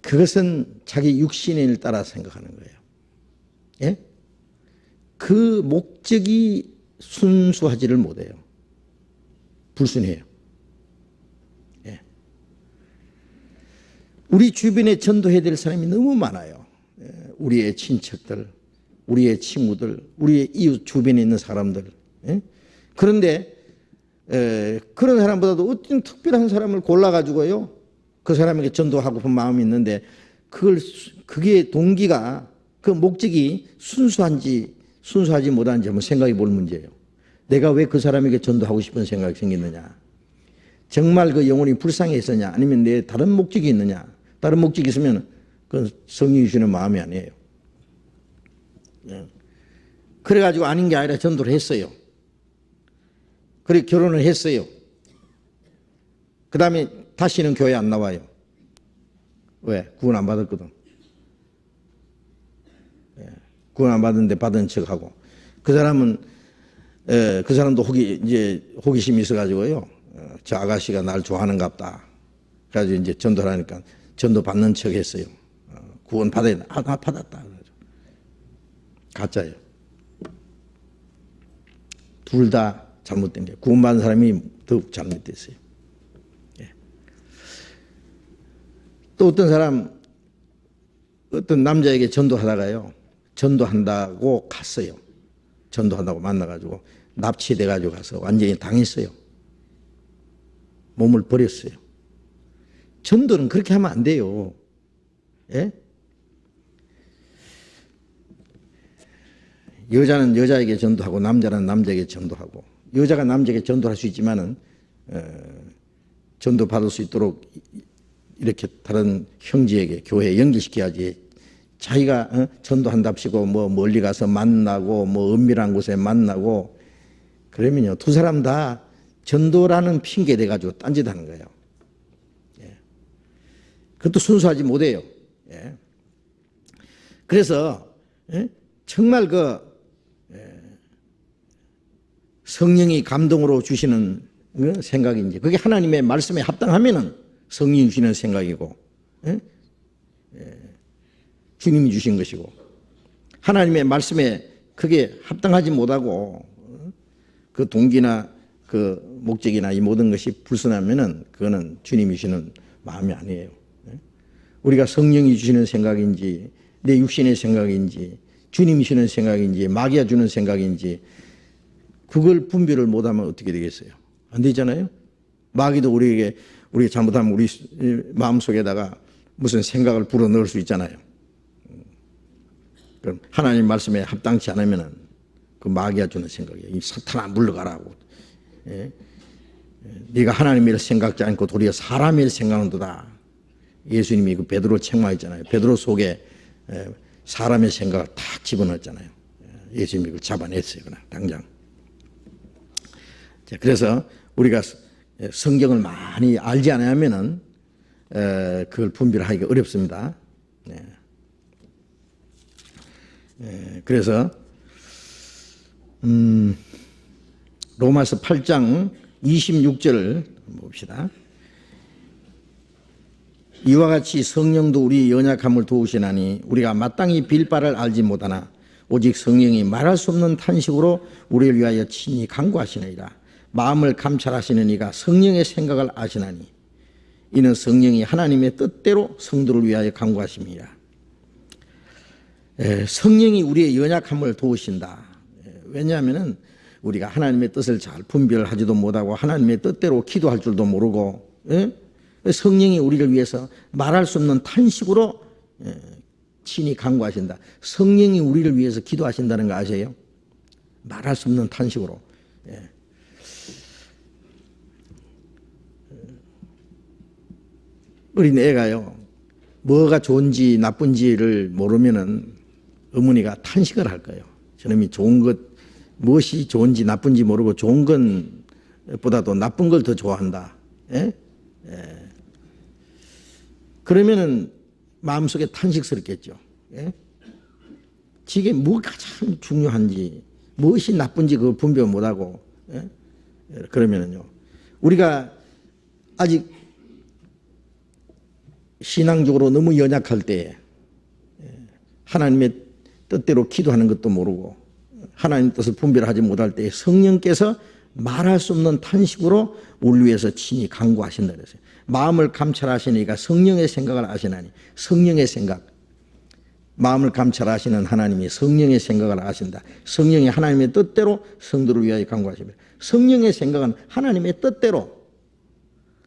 그것은 자기 육신의 일 따라 생각하는 거예요. 예? 그 목적이 순수하지를 못해요. 불순해요. 예. 우리 주변에 전도해야 될 사람이 너무 많아요. 예. 우리의 친척들, 우리의 친구들, 우리의 이웃 주변에 있는 사람들. 예? 그런데 그런 사람보다도 어떤 특별한 사람을 골라가지고요, 그 사람에게 전도하고 싶은 마음이 있는데 그게 동기가, 그 목적이 순수하지 못한지 한번 생각해 볼 문제예요. 내가 왜 그 사람에게 전도하고 싶은 생각이 생겼느냐? 정말 그 영혼이 불쌍했었냐? 아니면 내 다른 목적이 있느냐? 다른 목적이 있으면 그건 성령이 주시는 마음이 아니에요. 그래가지고 아닌 게 아니라 전도를 했어요. 그리고 결혼을 했어요. 그 다음에 다시는 교회 안 나와요. 왜? 구원 안 받았거든. 구원 안 받았는데 받은 척하고. 그 사람은 그 사람도 호기심이 있어가지고요. 저 아가씨가 날 좋아하는갑다. 그래가지고 이제 전도를 하니까 전도 받는 척 했어요. 구원 받아야 돼. 나 받았다. 가짜예요. 둘 다 잘못된 게 구원받은 사람이 더욱 잘못됐어요. 또 어떤 사람 어떤 남자에게 전도하다가요. 전도한다고 갔어요. 전도한다고 만나가지고 납치돼가지고 가서 완전히 당했어요. 몸을 버렸어요. 전도는 그렇게 하면 안 돼요. 예? 여자는 여자에게 전도하고 남자는 남자에게 전도하고 여자가 남자에게 전도할 수 있지만은 전도 받을 수 있도록 이렇게 다른 형제에게 교회에 연결시켜야지. 자기가 전도한답시고 뭐 멀리 가서 만나고 뭐 은밀한 곳에 만나고 그러면요 두 사람 다 전도라는 핑계 대가지고 딴짓하는 거예요. 예. 그것도 순수하지 못해요. 예. 그래서 정말 성령이 감동으로 주시는 생각인지 그게 하나님의 말씀에 합당하면은 성령이 주시는 생각이고 주님이 주신 것이고 하나님의 말씀에 그게 합당하지 못하고 그 동기나 그 목적이나 이 모든 것이 불순하면은 그거는 주님이 주시는 마음이 아니에요. 우리가 성령이 주시는 생각인지 내 육신의 생각인지 주님이 주시는 생각인지 마귀가 주는 생각인지 그걸 분별을 못하면 어떻게 되겠어요? 안 되잖아요. 마귀도 우리가 잘못하면 우리 마음속에다가 무슨 생각을 불어넣을 수 있잖아요. 그럼 하나님 말씀에 합당치 않으면은 그 마귀가 주는 생각이에요. 이 사탄아 물러가라고. 예? 네가 하나님의 생각지 않고 도리어 사람의 생각한도다. 예수님이 그 베드로 책망했잖아요. 베드로 속에 사람의 생각을 다 집어넣었잖아요. 예수님이 그걸 잡아냈어요. 그냥 당장. 자, 그래서 우리가 성경을 많이 알지 않으면은 그걸 분별하기가 어렵습니다. 네. 그래서 로마서 8장 26절 봅시다. 이와 같이 성령도 우리 연약함을 도우시나니 우리가 마땅히 빌 바를 알지 못하나 오직 성령이 말할 수 없는 탄식으로 우리를 위하여 친히 간구하시느니라. 마음을 감찰하시는 이가 성령의 생각을 아시나니 이는 성령이 하나님의 뜻대로 성도를 위하여 간구하심이라. 성령이 우리의 연약함을 도우신다. 왜냐하면 우리가 하나님의 뜻을 잘 분별하지도 못하고 하나님의 뜻대로 기도할 줄도 모르고 성령이 우리를 위해서 말할 수 없는 탄식으로 친히 간구하신다. 성령이 우리를 위해서 기도하신다는 거 아세요? 말할 수 없는 탄식으로. 어린 애가요 뭐가 좋은지 나쁜지를 모르면은 어머니가 탄식을 할 거예요. 저놈이 좋은 것 무엇이 좋은지 나쁜지 모르고 좋은 것보다도 나쁜 걸 더 좋아한다. 그러면은 마음속에 탄식스럽겠죠. 지게 뭐가 참 중요한지 무엇이 나쁜지 그걸 분별 못하고 그러면은요 우리가 아직 신앙적으로 너무 연약할 때 하나님의 뜻대로 기도하는 것도 모르고 하나님 뜻을 분별하지 못할 때 성령께서 말할 수 없는 탄식으로 우리 위해서 친히 간구하신다 그랬어요. 마음을 감찰하시니까 성령의 생각을 아시나니 성령의 생각 마음을 감찰하시는 하나님이 성령의 생각을 아신다. 성령이 하나님의 뜻대로 성도를 위하여 간구하십니다. 성령의 생각은 하나님의 뜻대로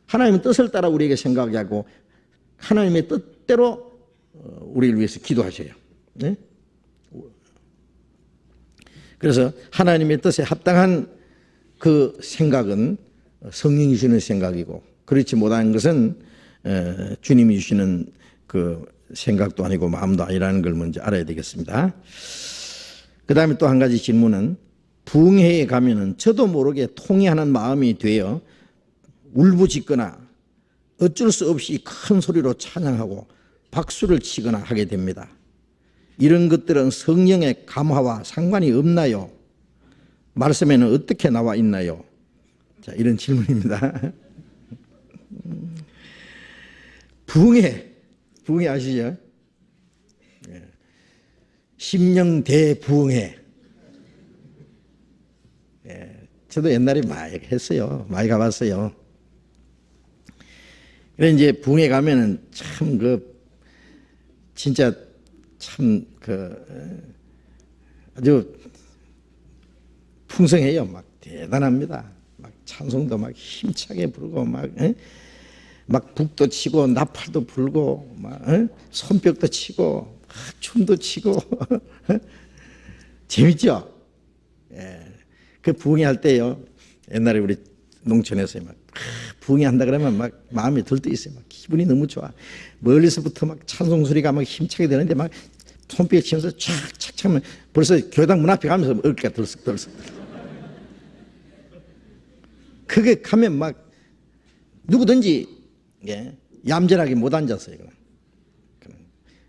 하나님의 뜻을 따라 우리에게 생각하게 하고 하나님의 뜻대로 우리를 위해서 기도하셔요. 네? 그래서 하나님의 뜻에 합당한 그 생각은 성령이 주시는 생각이고 그렇지 못한 것은 주님이 주시는 그 생각도 아니고 마음도 아니라는 걸 먼저 알아야 되겠습니다. 그 다음에 또 한 가지 질문은 부흥회에 가면은 저도 모르게 통회하는 마음이 되어 울부짖거나 어쩔 수 없이 큰 소리로 찬양하고 박수를 치거나 하게 됩니다. 이런 것들은 성령의 감화와 상관이 없나요? 말씀에는 어떻게 나와 있나요? 자, 이런 질문입니다. 부흥회 아시죠? 심령대부흥회. 저도 옛날에 많이 했어요. 많이 가봤어요. 그래 이제 부흥회 가면은 참 진짜 참 아주 풍성해요. 막 대단합니다. 막 찬송도 막 힘차게 부르고 막 북도 치고 나팔도 불고 막 손뼉도 치고 춤도 치고 재밌죠? 그 부흥회 할 때요. 옛날에 우리 농촌에서 막 부흥회 한다 그러면 막 마음이 들떠 있어요. 막 기분이 너무 좋아. 멀리서부터 막 찬송 소리가 막 힘차게 되는데 막 손뼉 치면서 촥촥 차면 벌써 교회당 문 앞에 가면서 어깨가 들썩들썩. 그게 가면 막 누구든지 얌전하게 못 앉았어요. 그냥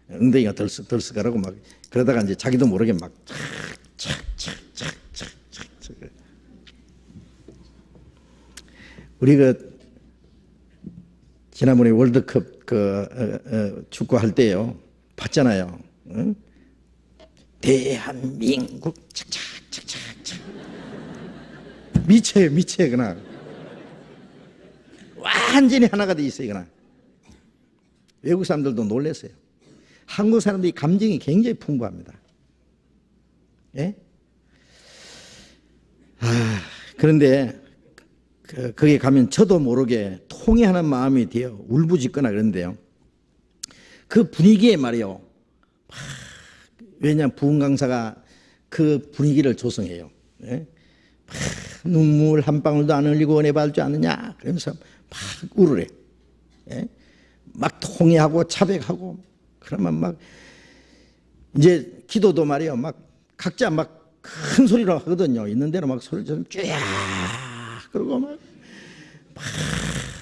엉덩이가 들썩들썩하고 막 그러다가 이제 자기도 모르게 막 착착착착착착. 우리 지난번에 월드컵 축구할 때요 봤잖아요. 응? 대한민국 착착착착착 미쳐요 그냥 완전히 하나가 돼 있어요 그냥. 외국 사람들도 놀랐어요. 한국 사람들이 감정이 굉장히 풍부합니다. 예? 그런데 거기 가면 저도 모르게 통회하는 마음이 되어 울부짖거나 그런데요. 그 분위기에 말이요. 왜냐하면 부흥 강사가 그 분위기를 조성해요. 예? 눈물 한 방울도 안 흘리고 은혜 받을 줄 아느냐 그러면서 막 울으래. 예? 막 통회하고 자백하고 그러면 막 이제 기도도 말이요. 막 각자 막 큰 소리로 하거든요. 있는 대로 막 소리를 좀 쫙 그러고 막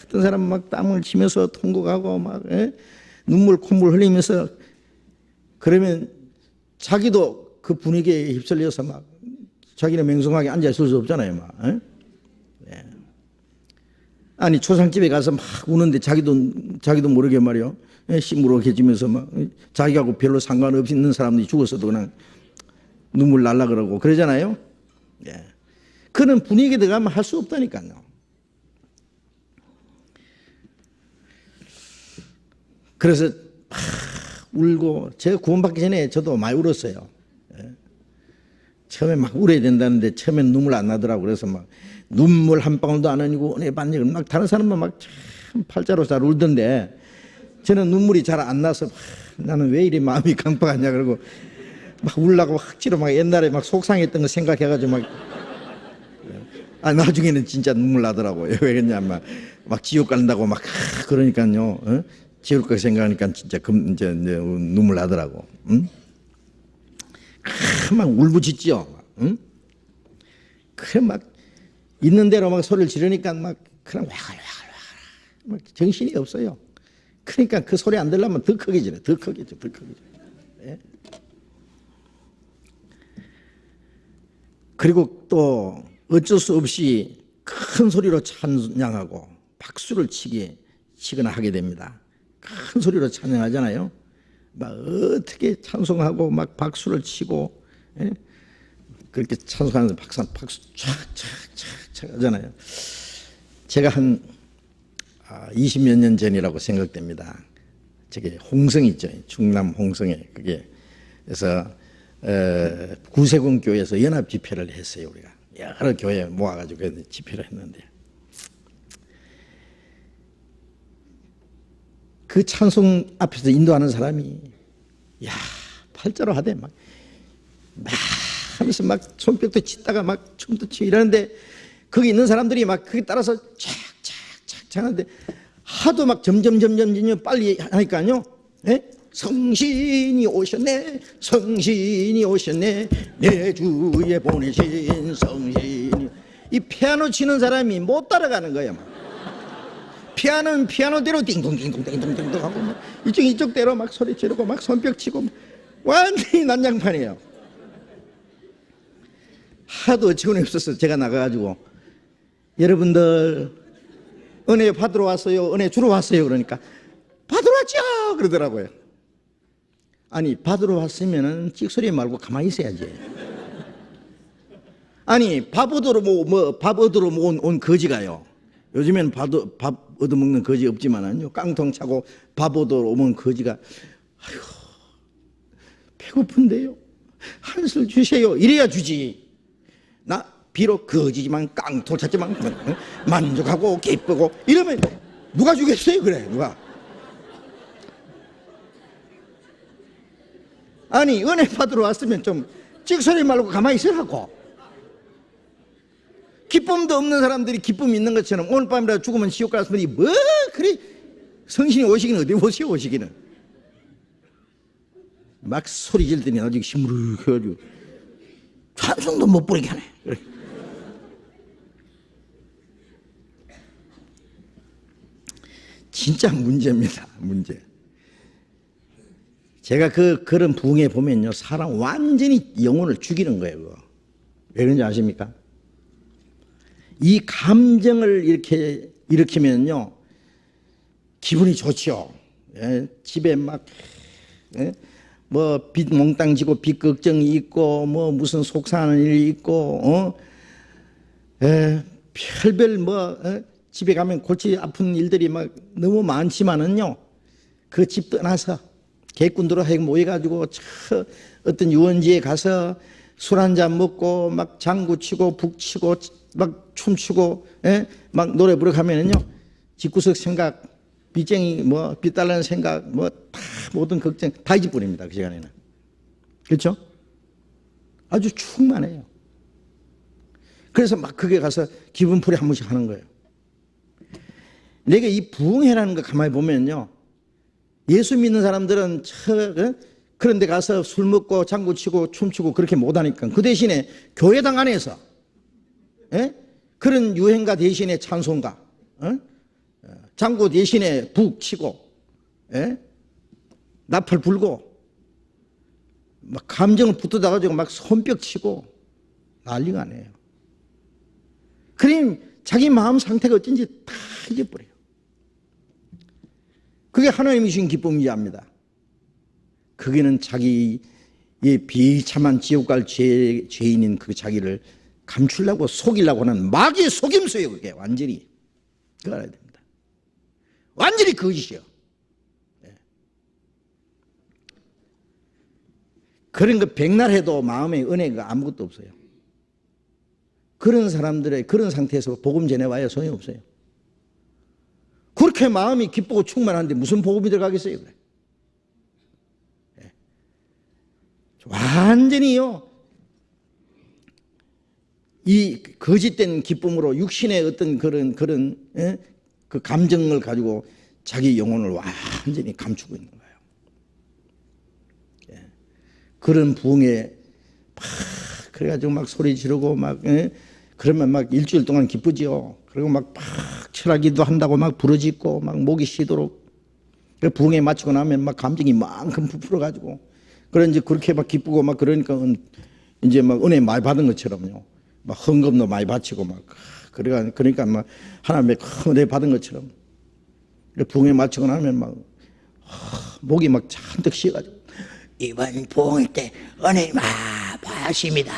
어떤 사람은 막 땀을 치면서 통곡하고 막 눈물 콧물 흘리면서 그러면 자기도 그 분위기에 휩쓸려서 막 자기는 맹성하게 앉아 있을 수 없잖아요. 막. 아니 초상집에 가서 막 우는데 자기도 모르게 말이요. 시무룩해지면서 막 자기하고 별로 상관없이 있는 사람들이 죽었어도 그냥 눈물 날라 그러고 그러잖아요. 그런 분위기에 들어가면 할 수 없다니까요. 그래서 막 울고 제가 구원받기 전에 저도 많이 울었어요. 처음에 막 울어야 된다는데 처음엔 눈물 안 나더라고. 그래서 막 눈물 한 방울도 안 흘리고 은혜 받는 막 다른 사람은 막 참 팔자로 잘 울던데 저는 눈물이 잘 안 나서 나는 왜 이리 마음이 강팍하냐 그러고 막 울라고 억지로 막 옛날에 막 속상했던 거 생각해가지고 막 나중에는 진짜 눈물 나더라고요. 왜 그러냐 막 지옥 간다고 막 그러니까요. 지옥 갈 생각하니까 진짜 이제 눈물 나더라고. 응? 막 울부짖죠. 응? 그래 막 있는 대로 막 소리를 지르니까 막 그냥 막 정신이 없어요. 그러니까 그 소리 안 들려면 더 크게 지르, 더 크게 지르. 예? 그리고 또 어쩔 수 없이 큰 소리로 찬양하고 박수를 치거나 하게 됩니다. 큰 소리로 찬양하잖아요. 막 어떻게 찬송하고 막 박수를 치고 그렇게 찬송하면서 박수 촥촥촥촥 하잖아요. 제가 한 20몇 년 전이라고 생각됩니다. 저게 홍성 있죠. 충남 홍성에 그게 그래서 구세군 교회에서 연합 집회를 했어요. 우리가 여러 교회 모아가지고 집회를 했는데 그 찬송 앞에서 인도하는 사람이 팔자로 하대 막 하면서 막 손뼉도 치다가 막 춤도 치고 이러는데 거기 있는 사람들이 막 거기 따라서 착착착착 하는데 하도 막 점점 빨리 하니까요. 예? 성신이 오셨네, 성신이 오셨네, 내 주에 보내신 성신이. 이 피아노 치는 사람이 못 따라가는 거예요. 막. 피아노는 피아노대로 띵동띵동 하고 막 이쪽대로 막 소리 지르고 막 손뼉 치고 완전히 난장판이에요. 하도 직원이 없어서 제가 나가가지고 여러분들 은혜 받으러 왔어요, 은혜 주러 왔어요. 그러니까 받으러 왔죠 그러더라고요. 아니 받으러 왔으면은 찍소리 말고 가만히 있어야지. 아니 밥 얻으러 온 거지가요. 요즘엔 밥 얻어먹는 거지 없지만은요, 깡통 차고 밥 얻으러 오면 거지가 아이고 배고픈데요, 한술 주세요 이래야 주지. 나 비록 거지지만 깡통 찼지만 만족하고 기쁘고 이러면 누가 주겠어요? 그래 누가? 아니 은혜 받으러 왔으면 좀 찍소리 말고 가만히 있으라고. 기쁨도 없는 사람들이 기쁨이 있는 것처럼 오늘 밤이라도 죽으면 지옥 갔으면 뭐 그래 성신이 오시기는 어디 오시오. 오시기는 막 소리 질더니 나중에 시무룩해가지고 찬송도 못 부르게 하네. 그래. 진짜 문제입니다. 문제. 제가 그런 부흥회 보면요, 사람 완전히 영혼을 죽이는 거예요. 그거. 왜 그런지 아십니까? 이 감정을 이렇게 일으키면요, 기분이 좋죠. 예, 집에 막, 예, 뭐, 빚 몽땅 지고 빚 걱정이 있고, 뭐, 무슨 속상하는 일이 있고, 예, 별별 뭐, 집에 가면 골치 아픈 일들이 막 너무 많지만은요, 그 집 떠나서 객군들하고 모여가지고 어떤 유원지에 가서 술 한잔 먹고 막 장구 치고 북 치고 막 춤추고, 예? 막 노래 부르고 하면은요, 집구석 생각, 빚쟁이 뭐 빚 달라는 생각 뭐 다 모든 걱정 다 잊어버립니다. 그 시간에는. 그렇죠? 아주 충만해요. 그래서 막 그게 가서 기분풀이 한 번씩 하는 거예요. 내가 이 부흥회라는 거 가만히 보면요, 예수 믿는 사람들은 그런 데 가서 술 먹고 장구 치고 춤추고 그렇게 못하니까 그 대신에 교회당 안에서, 예? 그런 유행가 대신에 찬송가, 장구 대신에 북 치고, 예? 나팔 불고 막 감정을 붙어다가지고 막 손뼉 치고 난리가 아니에요. 그럼 자기 마음 상태가 어쩐지 다 잊어버려요. 그게 하나님이 주신 기쁨이지 압니다. 그게는 자기의 비참한 지옥 갈 죄인인 그 자기를 감추려고 속이려고 하는 마귀의 속임수예요. 그게 완전히. 그거 알아야 됩니다. 완전히 거짓이요. 네. 그런 거 백날 해도 마음에 은혜가 아무것도 없어요. 그런 사람들의 그런 상태에서 복음 전해와야 소용이 없어요. 그렇게 마음이 기쁘고 충만한데 무슨 복음이 들어가겠어요? 그래. 네. 완전히요, 이 거짓된 기쁨으로 육신의 어떤 그런 예? 그 감정을 가지고 자기 영혼을 완전히 감추고 있는 거예요. 예. 그런 부흥에 막 그래가지고 막 소리 지르고 막, 예? 그러면 막 일주일 동안 기쁘지요. 그리고 막 철하기도 한다고 막 부르짖고 막 목이 쉬도록. 부흥에 마치고 나면 막 감정이 이만큼 부풀어가지고, 그래 이제 그렇게 막 기쁘고 막 그러니까 이제 막 은혜 많이 받은 것처럼요, 막 헌금도 많이 바치고 막 그러니까 막 하나님의 큰 은혜 받은 것처럼 부흥에 마치고 나면 막 목이 막 잔뜩 쉬어가지고 이번 부흥회 때 은혜 많이 받으십니다.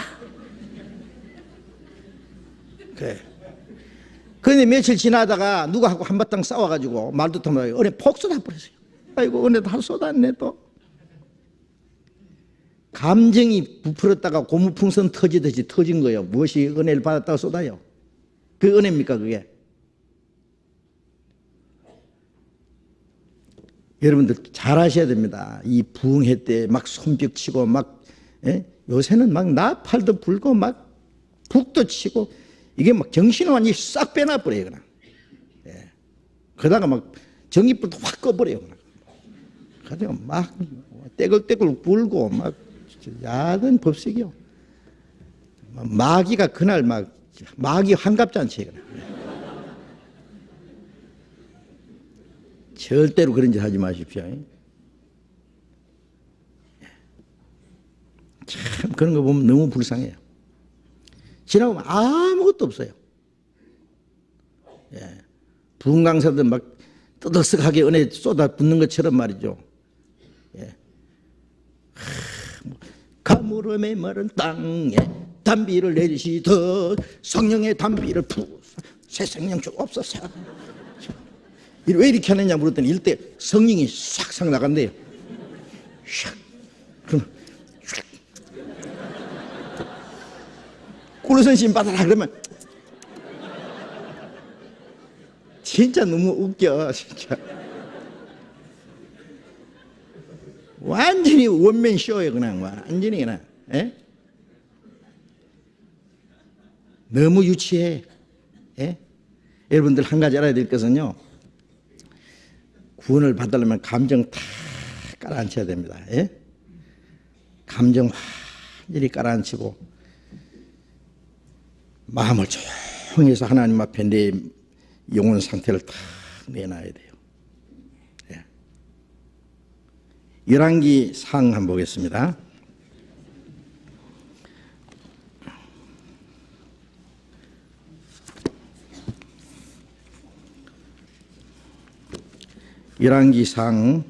그래. 그런데 며칠 지나다가 누구하고 한바탕 싸워가지고 말도 통하고 은혜 폭 쏟아버렸어요. 아이고 은혜 다 쏟았네 또. 감정이 부풀었다가 고무풍선 터지듯이 터진 거예요. 무엇이 은혜를 받았다고 쏟아요? 그 은혜입니까 그게? 여러분들 잘 아셔야 됩니다. 이 부흥회 때 막 손뼉 치고 막, 예? 요새는 막 나팔도 불고 막 북도 치고 이게 막 정신을 완전히 싹 빼놔버려요. 그냥. 예. 그러다가 막 전기불도 확 꺼버려요. 그냥. 가지고 막 떼굴떼굴 굴고 막 야단 법석이요. 마귀가 그날 막 마귀 환갑잔치예요. 절대로 그런 짓 하지 마십시오. 참 그런 거 보면 너무 불쌍해요. 지나가면 아무것도 없어요. 예. 부흥 강사들 막 떠들썩하게 은혜 쏟아붓는 것처럼 말이죠. 예. 가물음의 마른 땅에 단비를 내리시더 성령의 단비를 새 성령 주옵소서. 왜 이렇게 하느냐 물었더니 이때 성령이 싹싹 나간대요. 꿀선심 받아라 그러면 진짜 너무 웃겨. 진짜 완전히 원맨 쇼예요. 그냥 완전히 그냥. 예? 너무 유치해. 예? 여러분들 한 가지 알아야 될 것은요, 구원을 받으려면 감정 다 깔아앉혀야 됩니다. 예? 감정 완전히 깔아앉히고 마음을 조용히 해서 하나님 앞에 내 영혼 상태를 다 내놔야 돼요. 예. 열왕기 상 한번 보겠습니다. 열왕기 상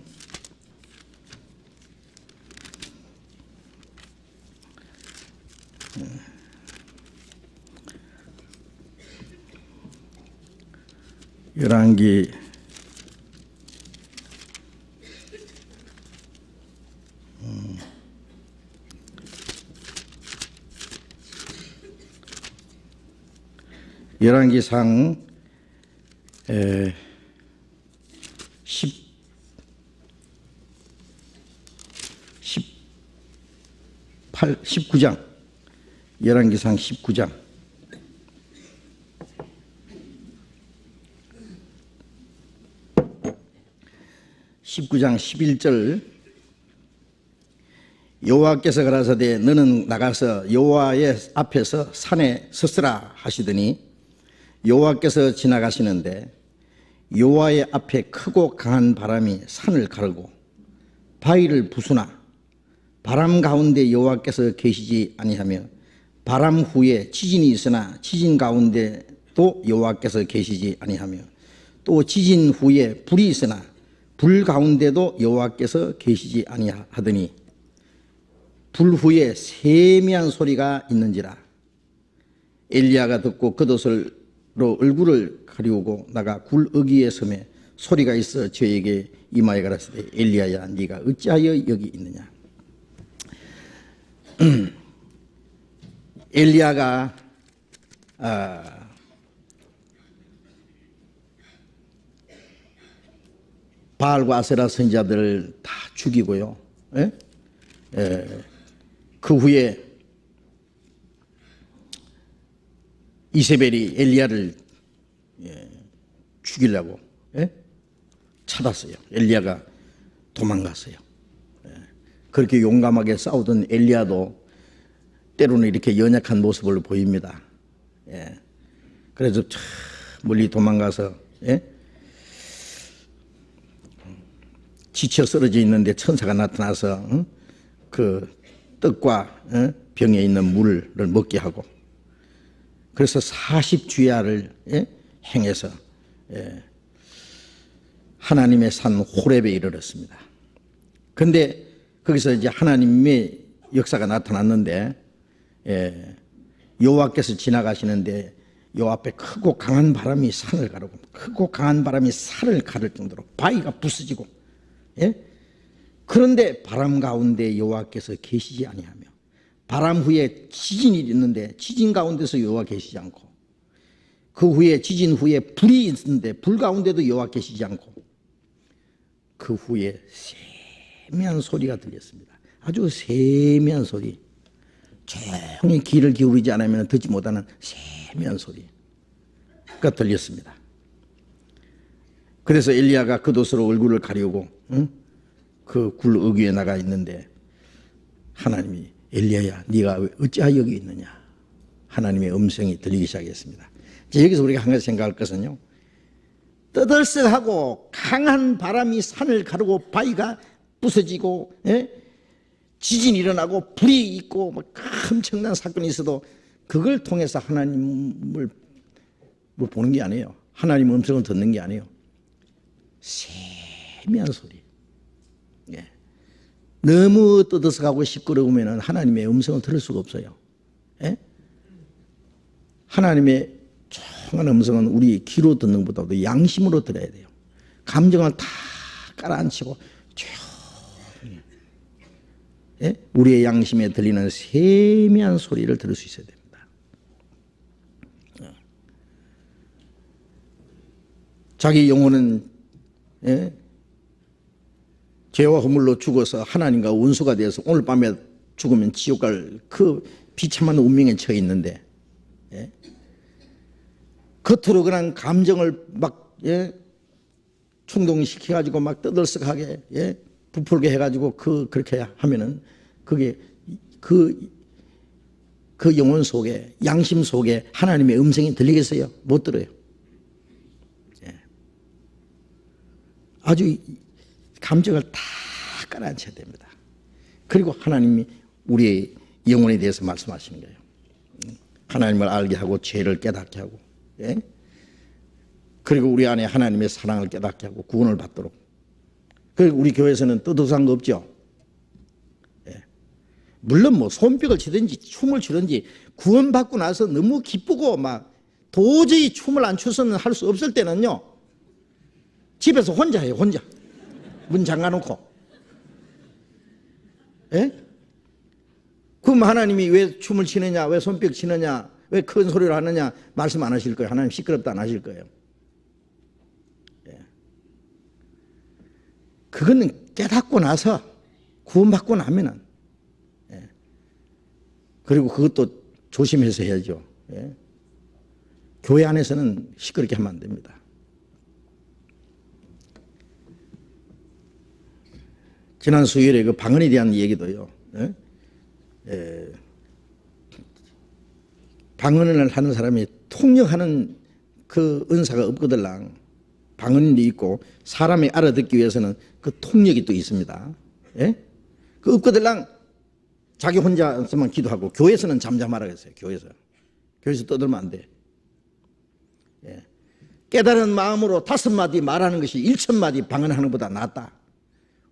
11기상 19장 11기상 19장 19장 11절 여호와께서 가라사대 너는 나가서 여호와의 앞에서 산에 섰으라 하시더니 여호와께서 지나가시는데 여호와의 앞에 크고 강한 바람이 산을 가르고 바위를 부수나 바람 가운데 여호와께서 계시지 아니하며 바람 후에 지진이 있으나 지진 가운데도 여호와께서 계시지 아니하며 또 지진 후에 불이 있으나 불 가운데도 여호와께서 계시지 아니하더니 불 후에 세미한 소리가 있는지라. 엘리야가 듣고 겉옷으로 얼굴을 가리우고 나가 굴 어귀에 섬에 소리가 있어 저에게 이마에 가라사대 엘리야야 네가 어찌하여 여기 있느냐. 엘리야가 바알과 아세라 선지자들을 다 죽이고요. 그 후에 이세벨이 엘리야를 죽이려고 찾았어요. 엘리야가 도망갔어요. 그렇게 용감하게 싸우던 엘리야도 때로는 이렇게 연약한 모습을 보입니다. 그래서 멀리 도망가서 지쳐 쓰러져 있는데 천사가 나타나서 그 떡과 병에 있는 물을 먹게 하고 그래서 40주야를 행해서 하나님의 산 호렙에 이르렀습니다. 그런데 거기서 이제 하나님의 역사가 나타났는데 여호와께서 지나가시는데 요 앞에 크고 강한 바람이 산을 가르고 크고 강한 바람이 산을 가를 정도로 바위가 부서지고 그런데 바람 가운데 여호와께서 계시지 아니하며 바람 후에 지진이 있는데 지진 가운데서 여호와 계시지 않고 그 후에 지진 후에 불이 있는데 불 가운데도 여호와 계시지 않고 그 후에 세미한 소리가 들렸습니다. 아주 세미한 소리. 조용히 귀를 기울이지 않으면 듣지 못하는 세미한 소리가 들렸습니다. 그래서 엘리야가 겉옷으로 얼굴을 가리우고 그 굴 어귀에 나가 있는데 하나님이 엘리야야 네가 어찌하여 여기 있느냐 하나님의 음성이 들리기 시작했습니다. 여기서 우리가 한 가지 생각할 것은요, 떠들썩하고 강한 바람이 산을 가르고 바위가 부서지고 지진이 일어나고 불이 있고 막 엄청난 사건이 있어도 그걸 통해서 하나님을 보는 게 아니에요. 하나님 음성을 듣는 게 아니에요. 세미한 소리. 너무 떠들썩하고 시끄러우면 하나님의 음성을 들을 수가 없어요. 하나님의 조용한 음성은 우리 귀로 듣는 것보다도 양심으로 들어야 돼요. 감정을 다 깔아앉히고 조용히 우리의 양심에 들리는 세미한 소리를 들을 수 있어야 됩니다. 자기 영혼은 죄와 허물로 죽어서 하나님과 원수가 되어서 오늘 밤에 죽으면 지옥 갈 그 비참한 운명에 처해 있는데 겉으로 그냥 감정을 막 충동시켜가지고 막 떠들썩하게 부풀게 해가지고 그렇게 하면은 그게 그 영혼 속에 양심 속에 하나님의 음성이 들리겠어요? 못 들어요. 아주 감정을 다 깔아앉혀야 됩니다. 그리고 하나님이 우리의 영혼에 대해서 말씀하시는 거예요. 하나님을 알게 하고 죄를 깨닫게 하고 그리고 우리 안에 하나님의 사랑을 깨닫게 하고 구원을 받도록. 그리고 우리 교회에서는 떠들썩한 거 없죠. 물론 뭐 손뼉을 치든지 춤을 추든지 구원받고 나서 너무 기쁘고 막 도저히 춤을 안 춰서는 할 수 없을 때는요, 집에서 혼자 해요. 혼자 문 잠가놓고. 그럼 하나님이 왜 춤을 추느냐, 왜 손뼉 치느냐, 왜 큰 소리를 하느냐 말씀 안 하실 거예요. 하나님 시끄럽다 안 하실 거예요. 그거는 깨닫고 나서 구원받고 나면은 그리고 그것도 조심해서 해야죠. 교회 안에서는 시끄럽게 하면 안 됩니다. 지난 수요일에 그 방언에 대한 얘기도요. 방언을 하는 사람이 통역하는 그 은사가 없거들랑 방언이 있고 사람이 알아듣기 위해서는 그 통역이 또 있습니다. 그 없거들랑 자기 혼자서만 기도하고 교회에서는 잠잠하라 그랬어요. 교회에서 떠들면 안 돼. 깨달은 마음으로 5마디 말하는 것이 1000마디 방언하는 것보다 낫다.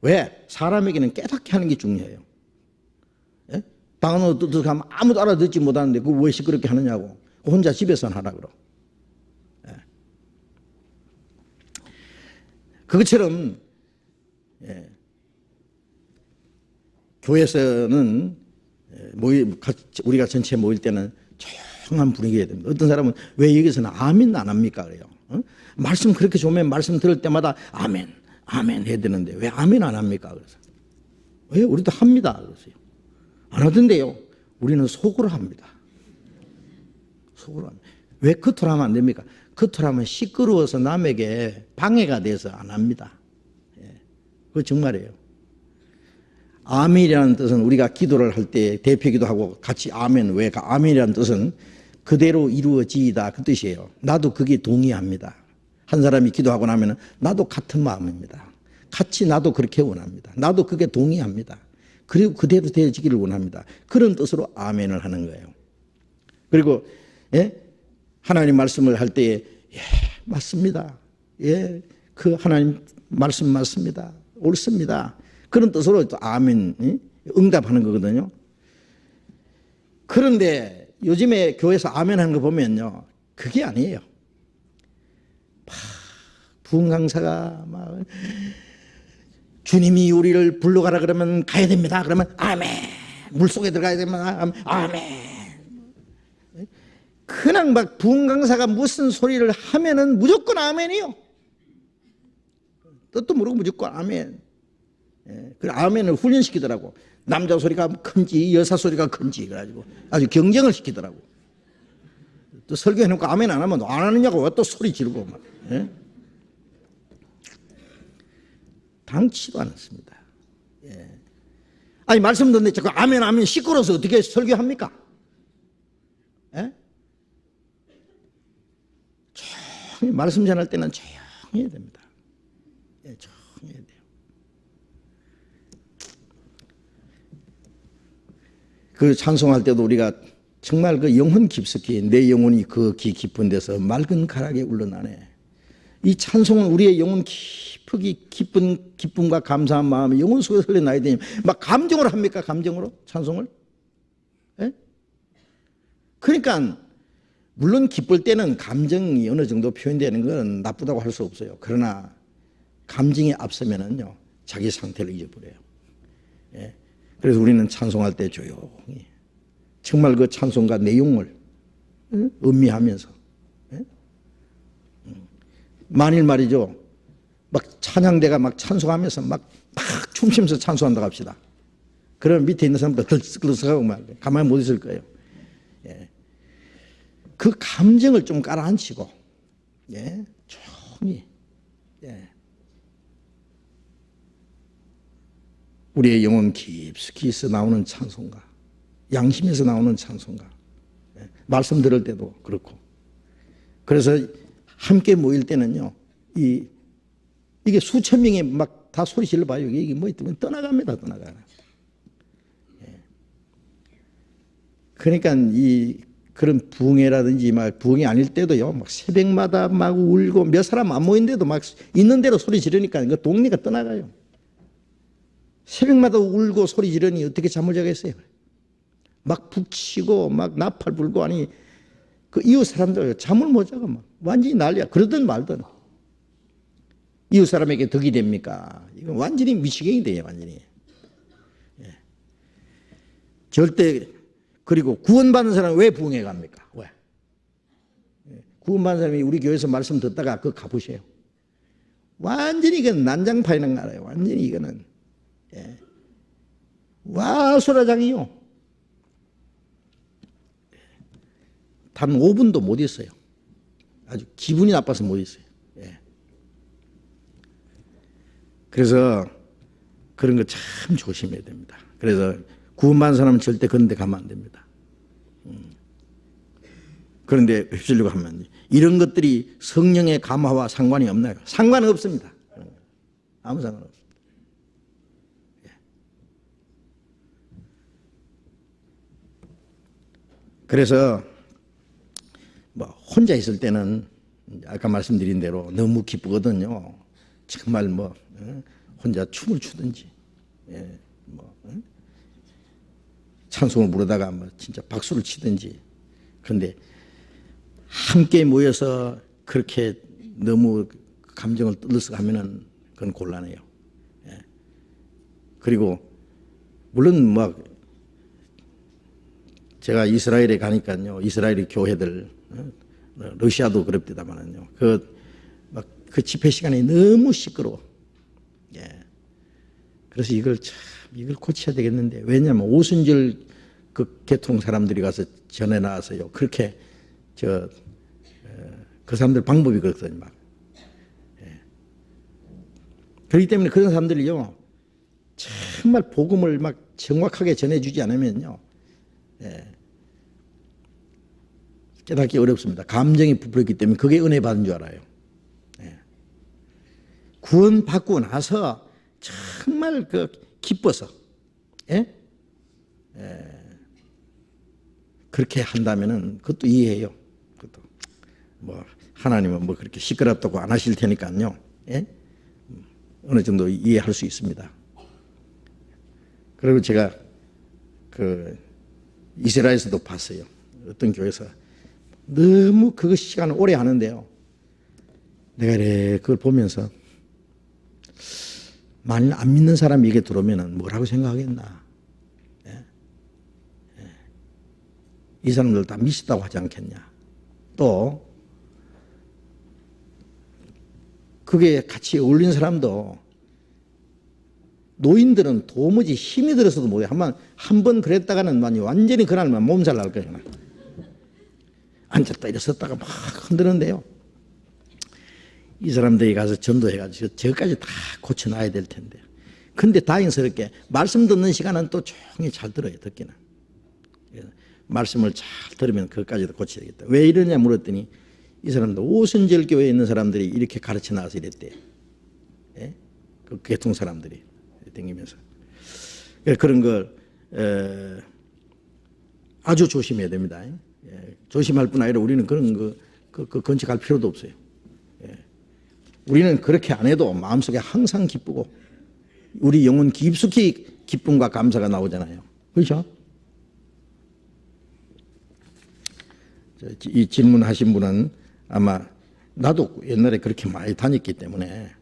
왜? 사람에게는 깨닫게 하는 게 중요해요. 방언으로 떠들어가면 아무도 알아듣지 못하는데 그거 왜 시끄럽게 하느냐고. 혼자 집에서는 하라 그러. 그것처럼 교회에서는 우리가 전체 모일 때는 조용한 분위기가 됩니다. 어떤 사람은 왜 여기서는 아멘 안 합니까? 그래요. 말씀 그렇게 좋으면 말씀 들을 때마다 아멘, 아멘 해야 되는데 왜 아멘 안 합니까? 그래서 왜 우리도 합니다. 그랬어요. 안 하던데요. 우리는 속으로 합니다. 속으로 합니다. 왜 겉으로 하면 안 됩니까? 겉으로 하면 시끄러워서 남에게 방해가 돼서 안 합니다. 그거 정말이에요. 아멘이라는 뜻은 우리가 기도를 할 때 대표기도 하고 같이 아멘. 왜 아멘이라는 뜻은 그대로 이루어지이다 그 뜻이에요. 나도 그게 동의합니다. 한 사람이 기도하고 나면 나도 같은 마음입니다. 같이 나도 그렇게 원합니다. 나도 그게 동의합니다. 그리고 그대로 되어지기를 원합니다. 그런 뜻으로 아멘을 하는 거예요. 그리고 하나님 말씀을 할 때에 맞습니다. 그 하나님 말씀 맞습니다. 옳습니다. 그런 뜻으로 또 아멘 응답하는 거거든요. 그런데 요즘에 교회에서 아멘 하는 거 보면요, 그게 아니에요. 부흥 강사가 막 주님이 우리를 불러가라 그러면 가야 됩니다. 그러면 아멘. 물속에 들어가야 되면 아멘. 그냥 막 부흥 강사가 무슨 소리를 하면은 무조건 아멘이요. 뜻도 모르고 무조건 아멘. 그 아멘을 훈련시키더라고. 남자 소리가 큰지 여사 소리가 큰지 그래가지고 아주 경쟁을 시키더라고. 또 설교해놓고 아멘 안 하면 안 하느냐고 또 소리 지르고 막. 예? 당치도 않았습니다. 예. 아니 말씀 듣는데 자꾸 아멘 아멘 시끄러워서 어떻게 설교합니까? 예? 조용히 말씀 전할 때는 조용히 해야 됩니다. 예, 조용히 해야 돼요. 그 찬송할 때도 우리가 정말 그 영혼 깊숙이 내 영혼이 그 깊은 데서 맑은 가락에 울러나네. 이 찬송은 우리의 영혼 깊이 기쁨과 감사한 마음이 영혼 속에서 흘러나야 되니 막 감정으로 합니까? 감정으로 찬송을? 예? 그러니까 물론 기쁠 때는 감정이 어느 정도 표현되는 건 나쁘다고 할 수 없어요. 그러나 감정이 앞서면은요 자기 상태를 잊어버려요. 예? 그래서 우리는 찬송할 때 조용히 정말 그 찬송가 내용을 음미하면서 만일 말이죠 막 찬양대가 막 찬송하면서 막 춤추면서 찬송한다고 합시다. 그러면 밑에 있는 사람들 들썩들썩하고 막 가만히 못 있을 거예요. 예. 그 감정을 좀 깔아앉히고 예. 조용히 예. 우리의 영혼 깊숙이서 나오는 찬송가, 양심에서 나오는 찬송가, 말씀 들을 때도 그렇고. 그래서 함께 모일 때는요, 이게 수천 명이 막 다 소리 질러봐요. 이게 뭐 떠나갑니다, 떠나가. 그러니까 그런 부흥회라든지 막 부흥이 아닐 때도요, 막 새벽마다 막 울고 몇 사람 안 모인데도 막 있는 대로 소리 지르니까 그 동네가 떠나가요. 새벽마다 울고 소리 지르니 어떻게 잠을 자겠어요? 막 북치고 막 나팔 불고 아니 그 이웃 사람들 잠을 못 자고 막 완전히 난리야. 그러든 말든 이웃 사람에게 덕이 됩니까? 이건 완전히 미치경이 돼요, 완전히. 예. 절대 그리고 구원받는 사람은 왜 부흥회 갑니까? 왜? 예. 구원받는 사람이 우리 교회에서 말씀 듣다가 그거 가보세요. 완전히 이건 난장판이라는 거 알아요. 완전히 이거는. 예. 와, 소라장이요. 단 5분도 못 있어요. 아주 기분이 나빠서 못 있어요. 예. 그래서 그런 거 참 조심해야 됩니다. 그래서 구원받은 사람은 절대 그런 데 가면 안 됩니다. 그런데 휩쓸려고 하면 이런 것들이 성령의 감화와 상관이 없나요? 상관은 없습니다. 아무 상관 없습니다. 그래서 뭐 혼자 있을 때는 아까 말씀드린 대로 너무 기쁘거든요. 정말 뭐 혼자 춤을 추든지 뭐 찬송을 부르다가 뭐 진짜 박수를 치든지. 그런데 함께 모여서 그렇게 너무 감정을 떠들썩하면은 그건 곤란해요. 그리고 물론 뭐 제가 이스라엘에 가니까요, 이스라엘 교회들, 러시아도 그렇대다만은요, 그 집회 시간이 너무 시끄러워. 예. 그래서 이걸 고쳐야 되겠는데, 왜냐하면 오순절 그 계통 사람들이 가서 전해 나와서요, 그렇게 그 사람들 방법이 그렇거든요, 막. 예. 그렇기 때문에 그런 사람들이요, 정말 복음을 막 정확하게 전해주지 않으면요, 예. 깨닫기 어렵습니다. 감정이 부풀었기 때문에 그게 은혜 받은 줄 알아요. 예. 구원 받고 나서 정말 기뻐서 예? 예. 그렇게 한다면은 그것도 이해해요. 그것도 뭐 하나님은 뭐 그렇게 시끄럽다고 안 하실 테니까요. 예? 어느 정도 이해할 수 있습니다. 그리고 제가 이스라엘에서도 봤어요. 어떤 교회에서 너무 그 시간을 오래 하는데요. 내가 그걸 보면서 만일 안 믿는 사람이 이게 들어오면 뭐라고 생각하겠나. 예? 예. 이 사람들 다 미쳤다고 하지 않겠냐. 또 그게 같이 어울린 사람도 노인들은 도무지 힘이 들어서도 못해. 한 번 그랬다가는 완전히 그날만 몸살 날 거예요. 앉았다 일어섰다가 막 흔드는데요. 이 사람들이 가서 전도해가지고 저까지 다 고쳐놔야 될 텐데. 근데 다행스럽게 말씀 듣는 시간은 또 조용히 잘 들어요. 듣기는. 말씀을 잘 들으면 그것까지도 고쳐야 되겠다. 왜 이러냐 물었더니 이 사람들 오순절 교회에 있는 사람들이 이렇게 가르쳐 나와서 이랬대요. 예? 그 개통 사람들이 댕기면서. 그런 걸 아주 조심해야 됩니다. 예. 조심할 뿐 아니라 우리는 그런 그 건축할 필요도 없어요. 예. 우리는 그렇게 안 해도 마음속에 항상 기쁘고 우리 영혼 깊숙이 기쁨과 감사가 나오잖아요. 그렇죠? 이 질문하신 분은 아마 나도 옛날에 그렇게 많이 다녔기 때문에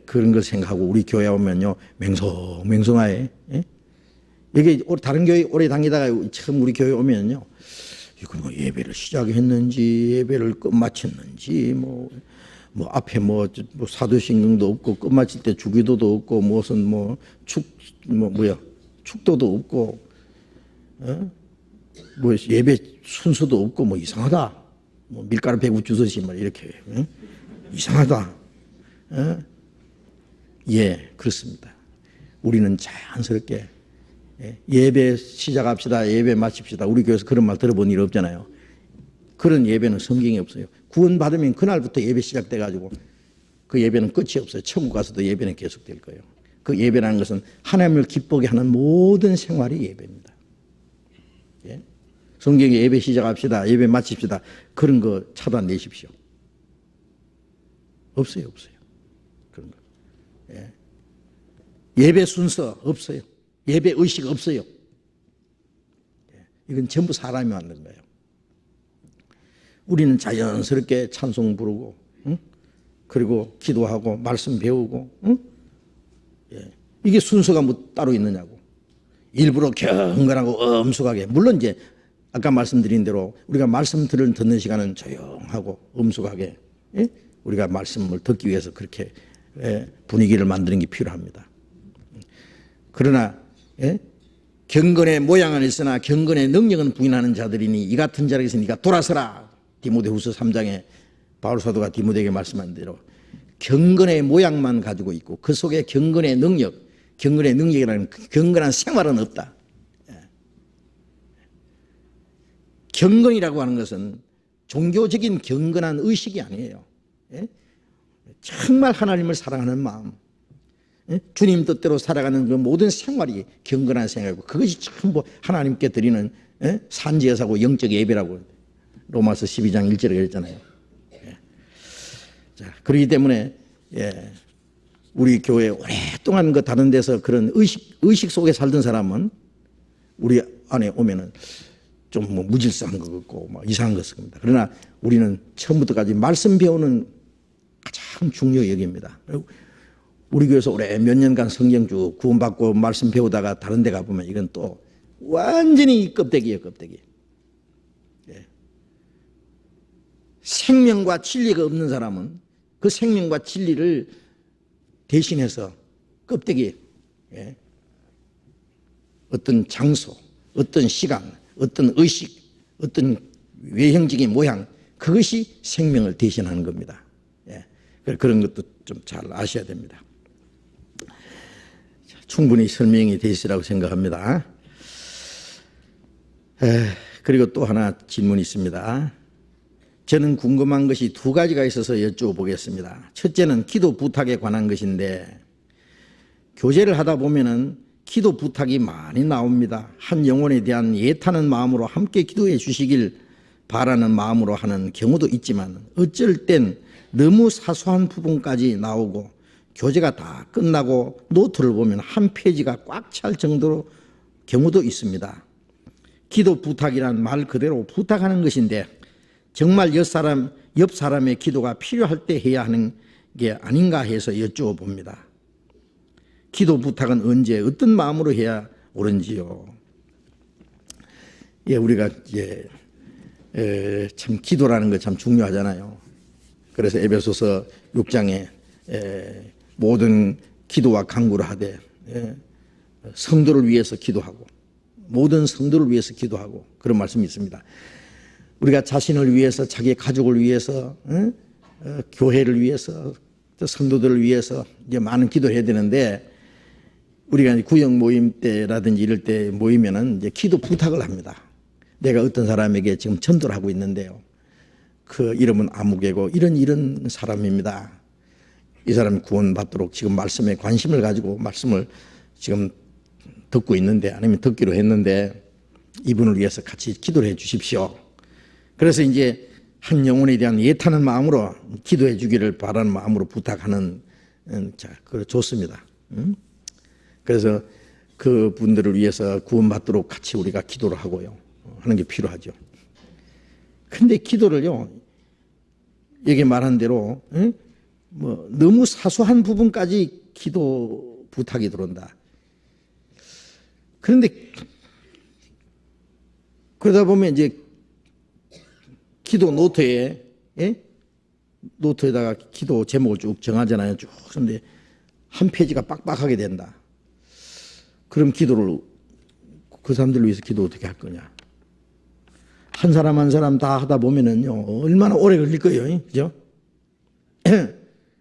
그런 걸 생각하고 우리 교회 오면요 맹성하게 여기 다른 교회 오래 다니다가 처음 우리 교회 오면요 이거 뭐 예배를 시작했는지 예배를 끝마쳤는지 뭐 앞에 사도신경도 없고 끝마칠 때 주기도도 없고 무슨 축도도 없고 예배 순서도 없고 이상하다. 밀가루 배구 주듯이 이렇게 이상하다. 예, 그렇습니다. 우리는 자연스럽게 예배 시작합시다. 예배 마칩시다. 우리 교회에서 그런 말 들어본 일 없잖아요. 그런 예배는 성경에 없어요. 구원 받으면 그날부터 예배 시작돼 가지고 그 예배는 끝이 없어요. 천국 가서도 예배는 계속될 거예요. 그 예배라는 것은 하나님을 기쁘게 하는 모든 생활이 예배입니다. 예? 성경에 예배 시작합시다. 예배 마칩시다. 그런 거 차단내십시오. 없어요. 그런 거. 예. 예배 순서 없어요. 예배 의식 없어요. 예. 이건 전부 사람이 만든 거예요. 우리는 자연스럽게 찬송 부르고, 응? 그리고 기도하고 말씀 배우고, 응? 예. 이게 순서가 따로 있느냐고. 일부러 경건하고 엄숙하게. 물론 이제 아까 말씀드린 대로 우리가 말씀 듣는 시간은 조용하고 엄숙하게 우리가 말씀을 듣기 위해서 그렇게 분위기를 만드는 게 필요합니다. 그러나 경건의 모양은 있으나 경건의 능력은 부인하는 자들이니 이 같은 자에게서 네가 돌아서라. 디모데후서 3장에 바울 사도가 디모데에게 말씀한 대로 경건의 모양만 가지고 있고 그 속에 경건의 능력이라는 경건한 생활은 없다. 경건이라고 하는 것은 종교적인 경건한 의식이 아니에요. 정말 하나님을 사랑하는 마음, 주님 뜻대로 살아가는 그 모든 생활이 경건한 생활이고 그것이 전부 하나님께 드리는 산지여사고 영적 예배라고 로마서 12장 1절에 그랬잖아요. 자, 그렇기 때문에 우리 교회 오랫동안 다른 데서 그런 의식 속에 살던 사람은 우리 안에 오면은 좀 무질서한 것 같고 이상한 것 같습니다. 그러나 우리는 처음부터까지 말씀 배우는 가장 중요히 여깁니다. 우리 교회에서 오래 몇 년간 성경 쭉 구원받고 말씀 배우다가 다른 데 가보면 이건 또 완전히 껍데기예요, 껍데기. 생명과 진리가 없는 사람은 그 생명과 진리를 대신해서 껍데기, 어떤 장소, 어떤 시간, 어떤 의식, 어떤 외형적인 모양, 그것이 생명을 대신하는 겁니다. 그런 것도 좀 잘 아셔야 됩니다. 충분히 설명이 되시라고 생각합니다. 그리고 또 하나 질문이 있습니다. 저는 궁금한 것이 두 가지가 있어서 여쭤보겠습니다. 첫째는 기도 부탁에 관한 것인데 교제를 하다 보면은 기도 부탁이 많이 나옵니다. 한 영혼에 대한 예타는 마음으로 함께 기도해 주시길 바라는 마음으로 하는 경우도 있지만 어쩔 땐 너무 사소한 부분까지 나오고 교제가 다 끝나고 노트를 보면 한 페이지가 꽉 찰 정도로 경우도 있습니다. 기도 부탁이란 말 그대로 부탁하는 것인데 정말 옆 사람의 기도가 필요할 때 해야 하는 게 아닌가 해서 여쭤봅니다. 기도 부탁은 언제 어떤 마음으로 해야 옳은지요? 우리가 참 기도라는 거 참 중요하잖아요. 그래서 에베소서 6장에 모든 기도와 간구를 하되 성도를 위해서 기도하고 모든 성도를 위해서 기도하고 그런 말씀이 있습니다. 우리가 자신을 위해서 자기의 가족을 위해서 교회를 위해서 성도들을 위해서 이제 많은 기도를 해야 되는데 우리가 구역 모임 때라든지 이럴 때 모이면은 이제 기도 부탁을 합니다. 내가 어떤 사람에게 지금 전도를 하고 있는데요. 그 이름은 아무개고 이런 사람입니다. 이 사람이 구원받도록 지금 말씀에 관심을 가지고 말씀을 지금 듣고 있는데 아니면 듣기로 했는데 이분을 위해서 같이 기도를 해 주십시오. 그래서 이제 한 영혼에 대한 예타는 마음으로 기도해 주기를 바라는 마음으로 부탁하는 그 좋습니다. 그래서 그 분들을 위해서 구원받도록 같이 우리가 기도를 하고요. 하는 게 필요하죠. 근데 기도를요, 여기 말한 대로, 뭐, 너무 사소한 부분까지 기도 부탁이 들어온다. 그런데, 그러다 보면 이제 기도 노트에, 노트에다가 기도 제목을 쭉 정하잖아요. 쭉. 근데 한 페이지가 빡빡하게 된다. 그럼 기도를, 그 사람들을 위해서 기도 어떻게 할 거냐. 한 사람 한 사람 다 하다 보면은요, 얼마나 오래 걸릴 거예요. 그죠?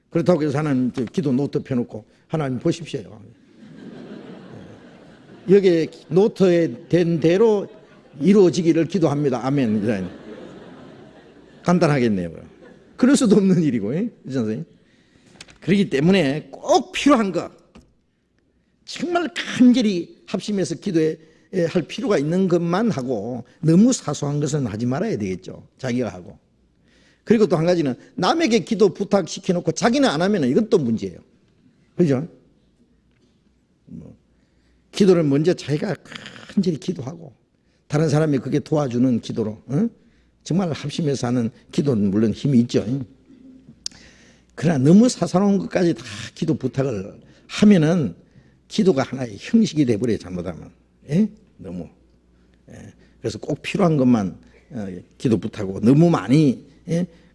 그렇다고 해서 하나님 기도 노트 펴놓고, 하나님 보십시오. 여기에 노트에 된 대로 이루어지기를 기도합니다. 아멘. 간단하겠네요. 그럴 수도 없는 일이고, 그렇지 않습니까? 그렇기 때문에 꼭 필요한 것, 정말 간절히 합심해서 기도해 할 필요가 있는 것만 하고 너무 사소한 것은 하지 말아야 되겠죠. 자기가 하고. 그리고 또 한 가지는 남에게 기도 부탁시켜놓고 자기는 안 하면 이건 또 문제예요. 그죠? 기도를 먼저 자기가 간절히 기도하고 다른 사람이 그게 도와주는 기도로 정말 합심해서 하는 기도는 물론 힘이 있죠. 그러나 너무 사소한 것까지 다 기도 부탁을 하면은 기도가 하나의 형식이 돼버려요. 잘못하면. 너무. 그래서 꼭 필요한 것만 기도 부탁하고 너무 많이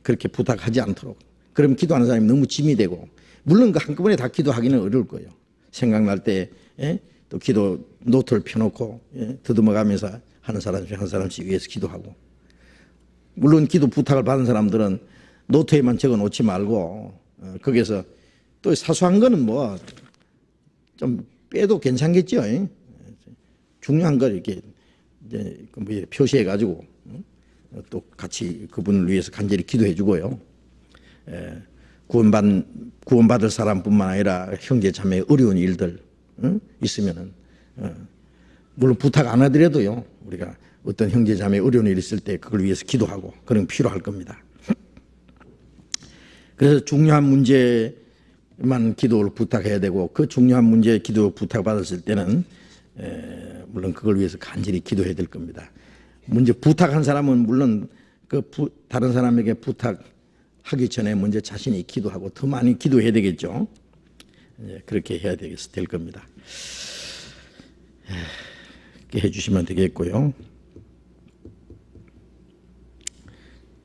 그렇게 부탁하지 않도록. 그럼 기도하는 사람이 너무 짐이 되고 물론 그 한꺼번에 다 기도하기는 어려울 거예요. 생각날 때 또 기도 노트를 펴놓고 더듬어가면서 하는 사람씩 한 사람씩 위해서 기도하고 물론 기도 부탁을 받은 사람들은 노트에만 적어놓지 말고 거기에서 또 사소한 거는 뭐 좀 빼도 괜찮겠죠. 중요한 걸 이렇게 이제 표시해 가지고 또 같이 그분을 위해서 간절히 기도해 주고요. 구원받을 사람뿐만 아니라 형제 자매의 어려운 일들 있으면은 물론 부탁 안 하더라도요. 우리가 어떤 형제 자매의 어려운 일 있을 때 그걸 위해서 기도하고 그런 필요할 겁니다. 그래서 중요한 문제만 기도를 부탁해야 되고 그 중요한 문제 기도 부탁 받았을 때는 물론 그걸 위해서 간절히 기도해야 될 겁니다. 먼저 부탁한 사람은 물론 다른 사람에게 부탁하기 전에 먼저 자신이 기도하고 더 많이 기도해야 되겠죠. 그렇게 해야 될 겁니다. 그렇게 해주시면 되겠고요.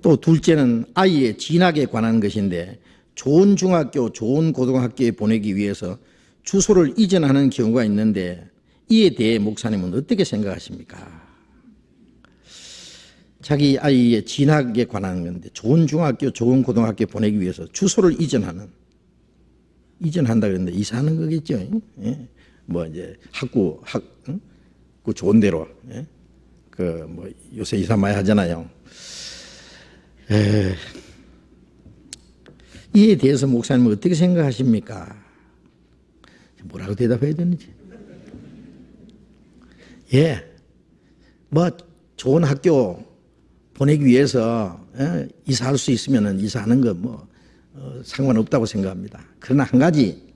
또 둘째는 아이의 진학에 관한 것인데 좋은 중학교, 좋은 고등학교에 보내기 위해서 주소를 이전하는 경우가 있는데 이에 대해 목사님은 어떻게 생각하십니까? 자기 아이의 진학에 관한 건데 좋은 중학교, 좋은 고등학교에 보내기 위해서 주소를 이전한다 그랬는데 이사하는 거겠죠. 뭐 이제 그 좋은 데로 그 뭐 요새 이사 많이 하잖아요. 이에 대해서 목사님은 어떻게 생각하십니까? 뭐라고 대답해야 되는지. 뭐 좋은 학교 보내기 위해서 이사할 수 있으면 이사하는 거 뭐 상관없다고 생각합니다. 그러나 한 가지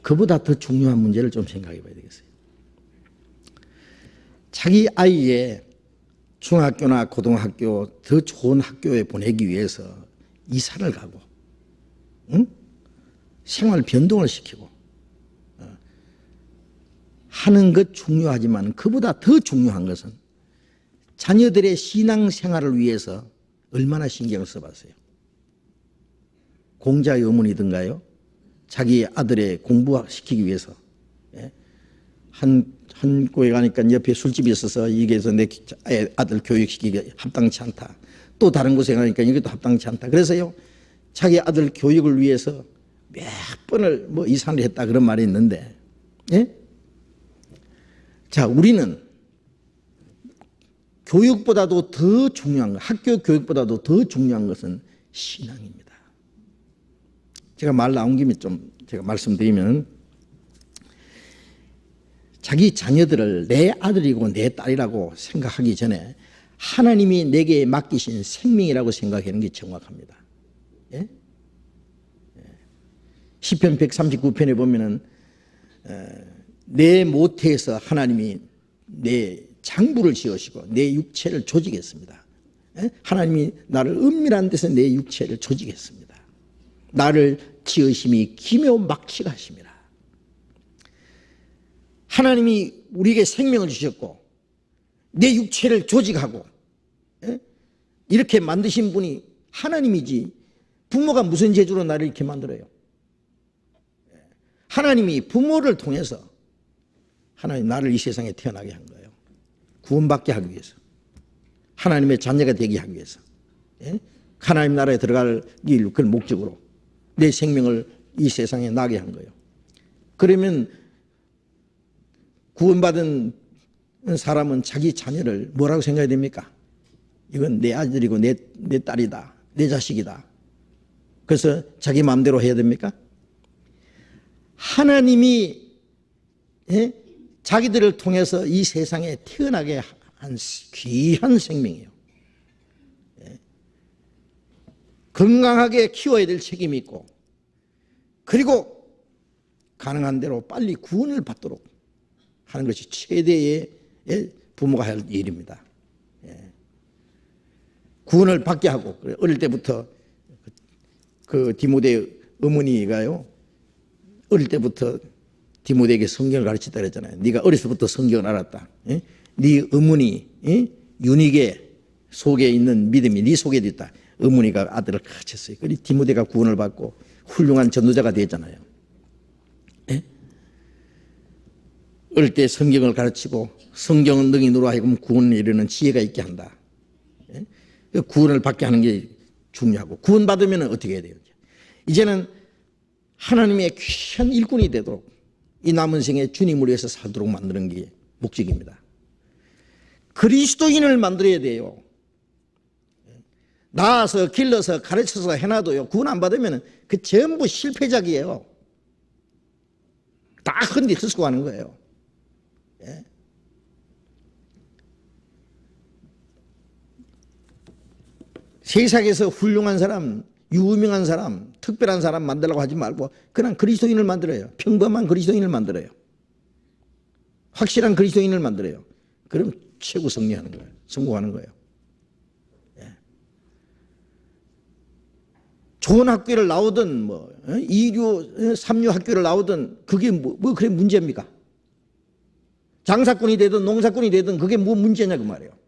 그보다 더 중요한 문제를 좀 생각해 봐야 되겠어요. 자기 아이의 중학교나 고등학교 더 좋은 학교에 보내기 위해서 이사를 가고 생활 변동을 시키고 하는 것 중요하지만 그보다 더 중요한 것은 자녀들의 신앙생활을 위해서 얼마나 신경을 써봤어요. 공자 여문이든가요? 자기 아들의 공부시키기 위해서 한 교회 가니까 옆에 술집이 있어서 이게서 내 아들 교육시키기 합당치 않다. 또 다른 곳에 가니까 이것도 합당치 않다. 그래서요 자기 아들 교육을 위해서 몇 번을 뭐 이산을 했다 그런 말이 있는데, 자, 우리는 교육보다도 더 중요한 것, 학교 교육보다도 더 중요한 것은 신앙입니다. 제가 말 나온 김에 좀 제가 말씀드리면, 자기 자녀들을 내 아들이고 내 딸이라고 생각하기 전에 하나님이 내게 맡기신 생명이라고 생각하는 게 정확합니다. 시편 139편에 보면은 내 모태에서 하나님이 내 장부를 지으시고 내 육체를 조직했습니다. 하나님이 나를 은밀한 데서 내 육체를 조직했습니다. 나를 지으심이 기묘 막시가심이라. 하나님이 우리에게 생명을 주셨고 내 육체를 조직하고 이렇게 만드신 분이 하나님이지 부모가 무슨 재주로 나를 이렇게 만들어요? 하나님이 부모를 통해서 하나님 나를 이 세상에 태어나게 한 거예요. 구원받게 하기 위해서, 하나님의 자녀가 되게 하기 위해서, 하나님 나라에 들어갈 그 목적으로 내 생명을 이 세상에 나게 한 거예요. 그러면 구원받은 사람은 자기 자녀를 뭐라고 생각해야 됩니까? 이건 내 아들이고 내 딸이다, 내 자식이다. 그래서 자기 마음대로 해야 됩니까? 하나님이 자기들을 통해서 이 세상에 태어나게 한 귀한 생명이에요. 건강하게 키워야 될 책임이 있고, 그리고 가능한 대로 빨리 구원을 받도록 하는 것이 최대의 부모가 할 일입니다. 구원을 받게 하고, 어릴 때부터 그 디모데 어머니가요, 어릴 때부터 디모데에게 성경을 가르치다 그랬잖아요. 네가 어려서부터 성경을 알았다. 네 어머니 유니게 속에 있는 믿음이 네 속에도 있다. 어머니가 아들을 가르쳤어요. 그리고 디모데가 구원을 받고 훌륭한 전도자가 되었잖아요. 어릴 때 성경을 가르치고 성경은 능인으로 하여금 구원을 이루는 지혜가 있게 한다. 구원을 받게 하는 게 중요하고, 구원받으면 어떻게 해야 돼요? 이제는 하나님의 귀한 일꾼이 되도록 이 남은 생에 주님을 위해서 살도록 만드는 게 목적입니다. 그리스도인을 만들어야 돼요. 낳아서 길러서 가르쳐서 해놔도요, 구원 안 받으면 그 전부 실패작이에요. 다 흔히 듣고 가는 거예요. 세상에서 훌륭한 사람, 유명한 사람, 특별한 사람 만들려고 하지 말고 그냥 그리스도인을 만들어요. 평범한 그리스도인을 만들어요. 확실한 그리스도인을 만들어요. 그럼 최고 승리하는 거예요. 성공하는 거예요. 좋은 학교를 나오든 뭐 2류, 3류 학교를 나오든 그게 뭐 그래 문제입니까? 장사꾼이 되든 농사꾼이 되든 그게 뭐 문제냐 그 말이에요.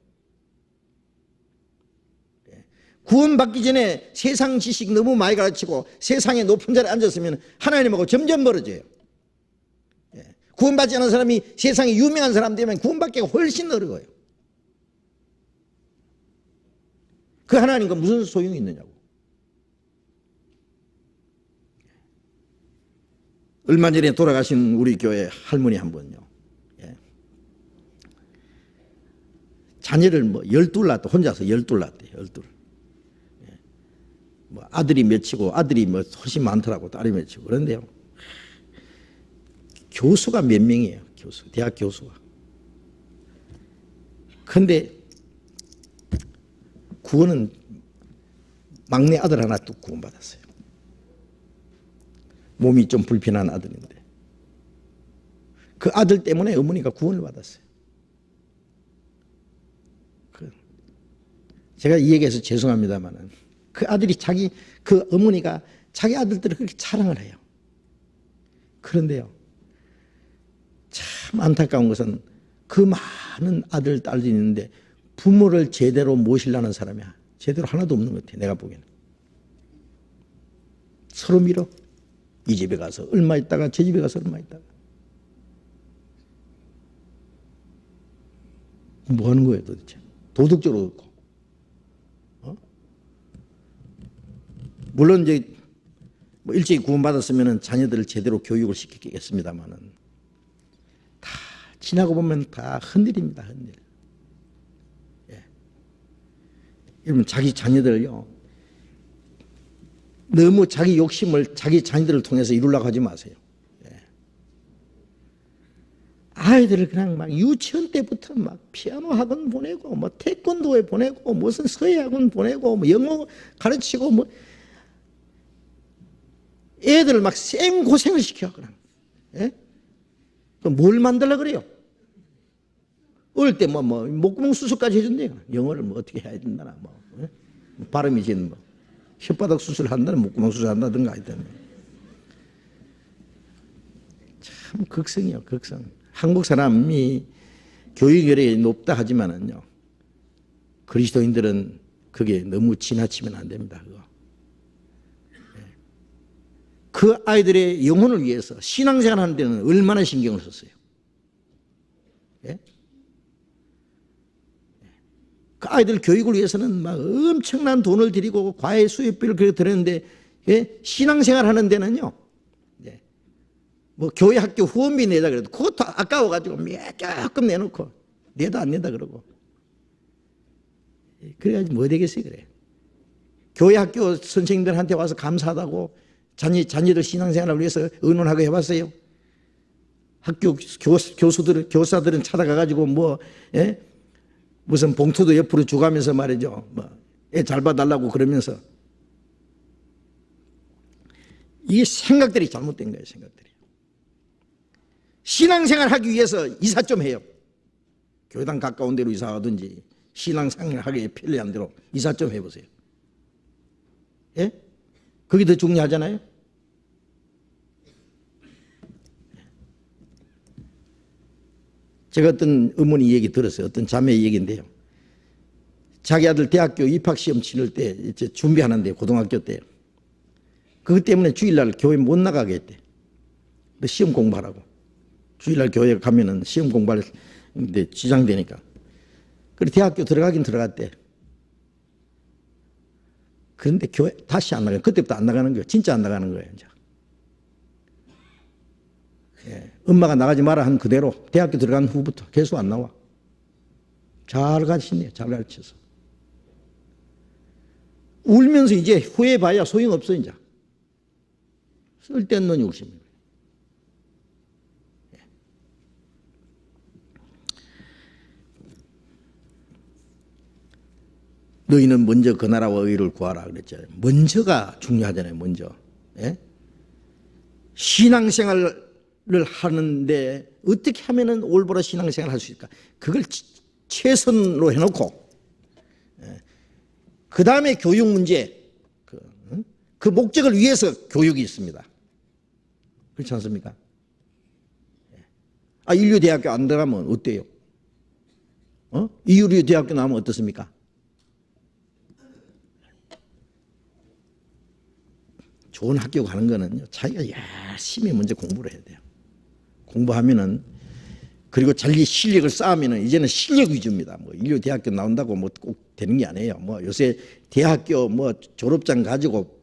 구원받기 전에 세상 지식 너무 많이 가르치고 세상에 높은 자리에 앉았으면 하나님하고 점점 멀어져요. 구원받지 않은 사람이 세상에 유명한 사람 되면 구원받기가 훨씬 어려워요. 그 하나님과 무슨 소용이 있느냐고. 얼마 전에 돌아가신 우리 교회 할머니 한 분요, 자녀를 뭐 12 낳았다. 혼자서 12 낳았대요. 12. 뭐 아들이 몇이고 아들이 뭐 훨씬 많더라고, 딸이 몇이고. 그런데요, 교수가 몇 명이에요. 교수, 대학 교수가. 근데 구원은 막내 아들 하나 또 구원받았어요. 몸이 좀 불편한 아들인데 그 아들 때문에 어머니가 구원을 받았어요. 제가 이 얘기해서 죄송합니다만 그 아들이 그 어머니가 자기 아들들을 그렇게 자랑을 해요. 그런데요, 참 안타까운 것은 그 많은 아들, 딸들이 있는데 부모를 제대로 모시려는 사람이 제대로 하나도 없는 것 같아요. 내가 보기에는. 서로 밀어. 이 집에 가서 얼마 있다가 저 집에 가서 얼마 있다가. 뭐 하는 거예요 도대체? 도덕적으로 그렇고. 물론 이제 뭐 일찍 구원받았으면 자녀들을 제대로 교육을 시키겠습니다만은 다 지나고 보면 다 흔들입니다. 흔들. 예. 여러분 자기 자녀들을요 너무 자기 욕심을 자기 자녀들을 통해서 이루려고 하지 마세요. 예. 아이들을 그냥 막 유치원 때부터 막 피아노 학원 보내고 뭐 태권도에 보내고 무슨 서예 학원 보내고 뭐 영어 가르치고 뭐 애들을 막 쌩 고생을 시켜 그냥. 예? 뭘 만들려 그래요? 어릴 때 뭐 목구멍 수술까지 해준대요. 영어를 뭐 어떻게 해야 된다나 뭐 예? 발음이 지금 뭐 혓바닥 수술한다는 목구멍 수술한다든가 하여튼 참 극성이요 극성. 한국 사람이 교육열이 높다 하지만은요 그리스도인들은 그게 너무 지나치면 안 됩니다. 그거. 그 아이들의 영혼을 위해서 신앙생활 하는 데는 얼마나 신경을 썼어요. 예? 그 아이들 교육을 위해서는 막 엄청난 돈을 들이고 과외 수업비를 그렇게 들었는데 예? 신앙생활 하는 데는요 예. 뭐 교회 학교 후원비 내자 그래도 그것도 아까워가지고 조금 내놓고 내도 안 낸다 그러고 그래가지고 뭐 되겠어요 그래. 교회 학교 선생님들한테 와서 감사하다고 자녀들 신앙생활을 위해서 의논하고 해봤어요. 학교 교사들은 찾아가가지고 뭐 예? 무슨 봉투도 옆으로 주가면서 말이죠. 뭐 애 잘 봐달라고 그러면서 이게 생각들이 잘못된 거예요. 생각들이. 신앙생활 하기 위해서 이사 좀 해요. 교회당 가까운 데로 이사 가든지 신앙생활 하기 편리한 대로 이사 좀 해보세요. 예? 그게 더 중요하잖아요. 제가 어떤 어머니 얘기 들었어요. 어떤 자매 얘기인데요. 자기 아들 대학교 입학시험 치를 때 이제 준비하는데 고등학교 때 그것 때문에 주일날 교회 못 나가게 했대. 시험 공부하라고. 주일날 교회 가면은 시험 공부하는데 지장되니까. 그래 대학교 들어가긴 들어갔대. 그런데 교회 다시 안 나가요. 그때부터 안 나가는 거예요. 진짜 안 나가는 거예요. 이제. 예. 엄마가 나가지 마라 한 그대로 대학교 들어간 후부터 계속 안 나와. 잘 가르치네요. 잘 가르쳐서. 울면서 이제 후회해봐야 소용없어 이제. 쓸데없는 욕심이에요. 예. 너희는 먼저 그 나라와 의를 구하라 그랬잖아요. 먼저가 중요하잖아요. 먼저. 예? 신앙생활을 하는데 어떻게 하면 올바로 신앙생활을 할 수 있을까? 그걸 최선으로 해놓고 그 다음에 교육 문제 그 목적을 위해서 교육이 있습니다. 그렇지 않습니까? 아 인류대학교 안 들어가면 어때요? 인류대학교 나오면 어떻습니까? 좋은 학교 가는 거는요 자기가 열심히 먼저 공부를 해야 돼요. 공부하면은 그리고 자기 실력을 쌓으면은 이제는 실력 위주입니다. 뭐 인류 대학교 나온다고 뭐 꼭 되는 게 아니에요. 뭐 요새 대학교 뭐 졸업장 가지고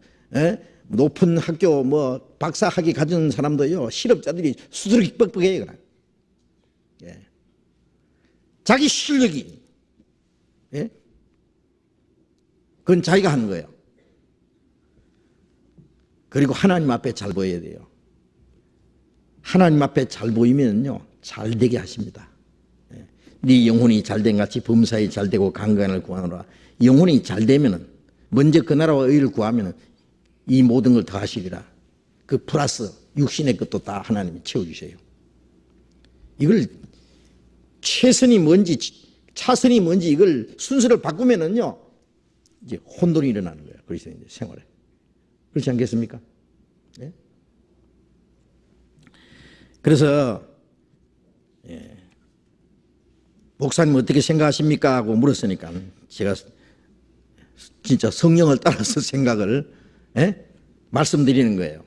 높은 학교 뭐 박사 학위 가진 사람도요 실업자들이 수두룩 뻑뻑해요. 예. 자기 실력이 예? 그건 자기가 하는 거예요. 그리고 하나님 앞에 잘 보여야 돼요. 하나님 앞에 잘 보이면요 잘 되게 하십니다. 네 영혼이 잘된 같이 범사에 잘되고 강건을 구하노라. 영혼이 잘되면은 먼저 그 나라와 의를 구하면은 이 모든 걸 더 하시리라. 그 플러스 육신의 것도 다 하나님이 채워주세요. 이걸 최선이 뭔지 차선이 뭔지 이걸 순서를 바꾸면은요 이제 혼돈이 일어나는 거예요. 그래서 이제 생활에 그렇지 않겠습니까? 네? 그래서 목사님 어떻게 생각하십니까? 하고 물었으니까 제가 진짜 성령을 따라서 생각을 말씀드리는 거예요.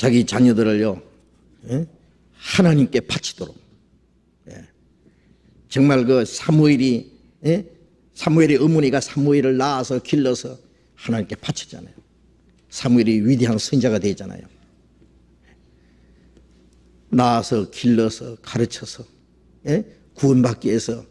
자기 자녀들을요, 하나님께 바치도록. 정말 그 사무엘이, 사무엘의 어머니가 사무엘을 낳아서 길러서 하나님께 바쳤잖아요. 사무엘이 위대한 선지자가 되었잖아요. 낳아서 길러서 가르쳐서 구원받기 위해서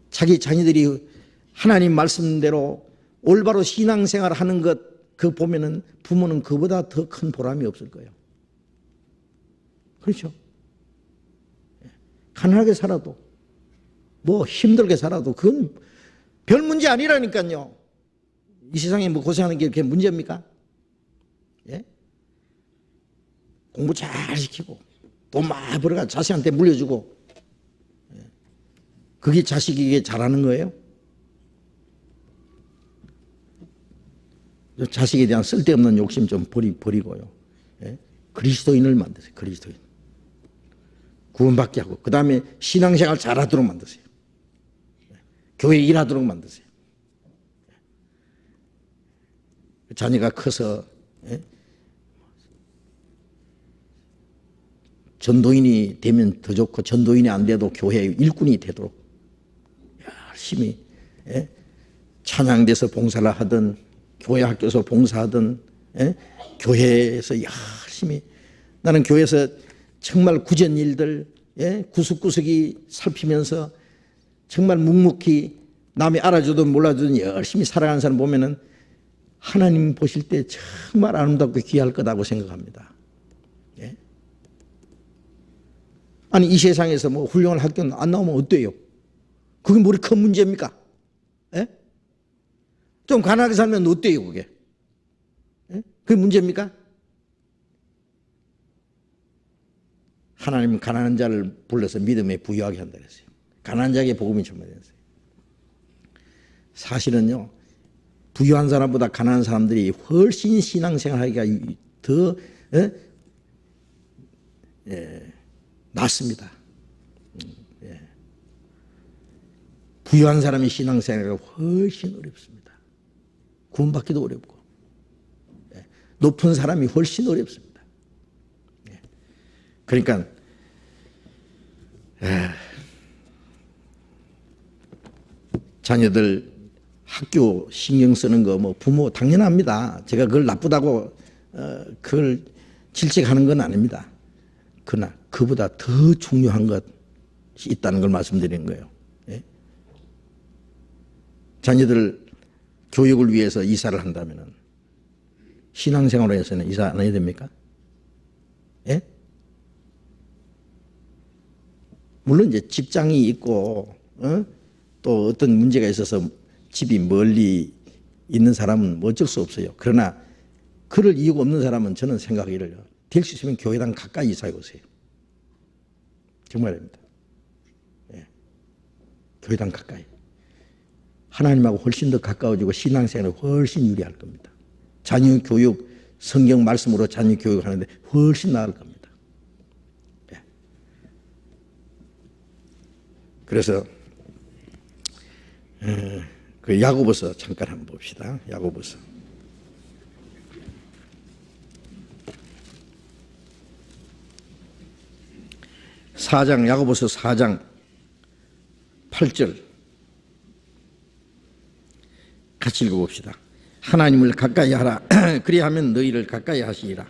자기 자녀들이 하나님 말씀대로 올바로 신앙생활을 하는 것, 그 보면은 부모는 그보다 더 큰 보람이 없을 거예요. 그렇죠? 가난하게 살아도 뭐 힘들게 살아도 그건 별 문제 아니라니까요. 이 세상에 뭐 고생하는 게 그게 문제입니까? 예? 공부 잘 시키고 돈 많이 벌어가 자식한테 물려주고, 그게 자식이 이게 잘하는 거예요? 자식에 대한 쓸데없는 욕심 좀 버리고요. 그리스도인을 만드세요. 그리스도인. 구원받게 하고, 그 다음에 신앙생활 잘하도록 만드세요. 교회 일하도록 만드세요. 자녀가 커서 전도인이 되면 더 좋고, 전도인이 안 돼도 교회 일꾼이 되도록 열심히 찬양대에서 봉사를 하든 교회 학교에서 봉사하든 교회에서 열심히, 나는 교회에서 정말 구전 일들 구석구석이 살피면서 정말 묵묵히 남이 알아줘도 몰라줘도 열심히 살아가는 사람 보면은 하나님 보실 때 정말 아름답고 귀할 거다고 생각합니다. 아니 이 세상에서 뭐 훌륭한 학교는 안 나오면 어때요? 그게 뭐 큰 문제입니까? 좀 가난하게 살면 어때요 그게? 그게 문제입니까? 하나님은 가난한 자를 불러서 믿음에 부유하게 한다 그랬어요. 가난한 자에게 복음이 전파되었어요. 사실은요, 부유한 사람보다 가난한 사람들이 훨씬 신앙생활하기가 더 낫습니다. 부유한 사람이 신앙생활하기가 훨씬 어렵습니다. 구원받기도 어렵고, 높은 사람이 훨씬 어렵습니다. 그러니까 자녀들 학교 신경 쓰는 거 뭐 부모 당연합니다. 제가 그걸 나쁘다고 그걸 질책하는 건 아닙니다. 그러나 그보다 더 중요한 것이 있다는 걸 말씀드리는 거예요. 자녀들 교육을 위해서 이사를 한다면 신앙생활을 해서는 이사 안 해야 됩니까? 물론 이제 직장이 있고 또 어떤 문제가 있어서 집이 멀리 있는 사람은 뭐 어쩔 수 없어요. 그러나 그럴 이유가 없는 사람은 저는 생각하기를요, 될 수 있으면 교회당 가까이 이사해 오세요. 정말입니다. 교회당 가까이. 하나님하고 훨씬 더 가까워지고 신앙생활에 훨씬 유리할 겁니다. 자녀 교육, 성경 말씀으로 자녀 교육하는데 훨씬 나을 겁니다. 그래서 그 야고보서 잠깐 한번 봅시다. 야고보서. 야고보서 4장 8절 같이 읽어봅시다. 하나님을 가까이 하라. 그리하면 너희를 가까이 하시리라.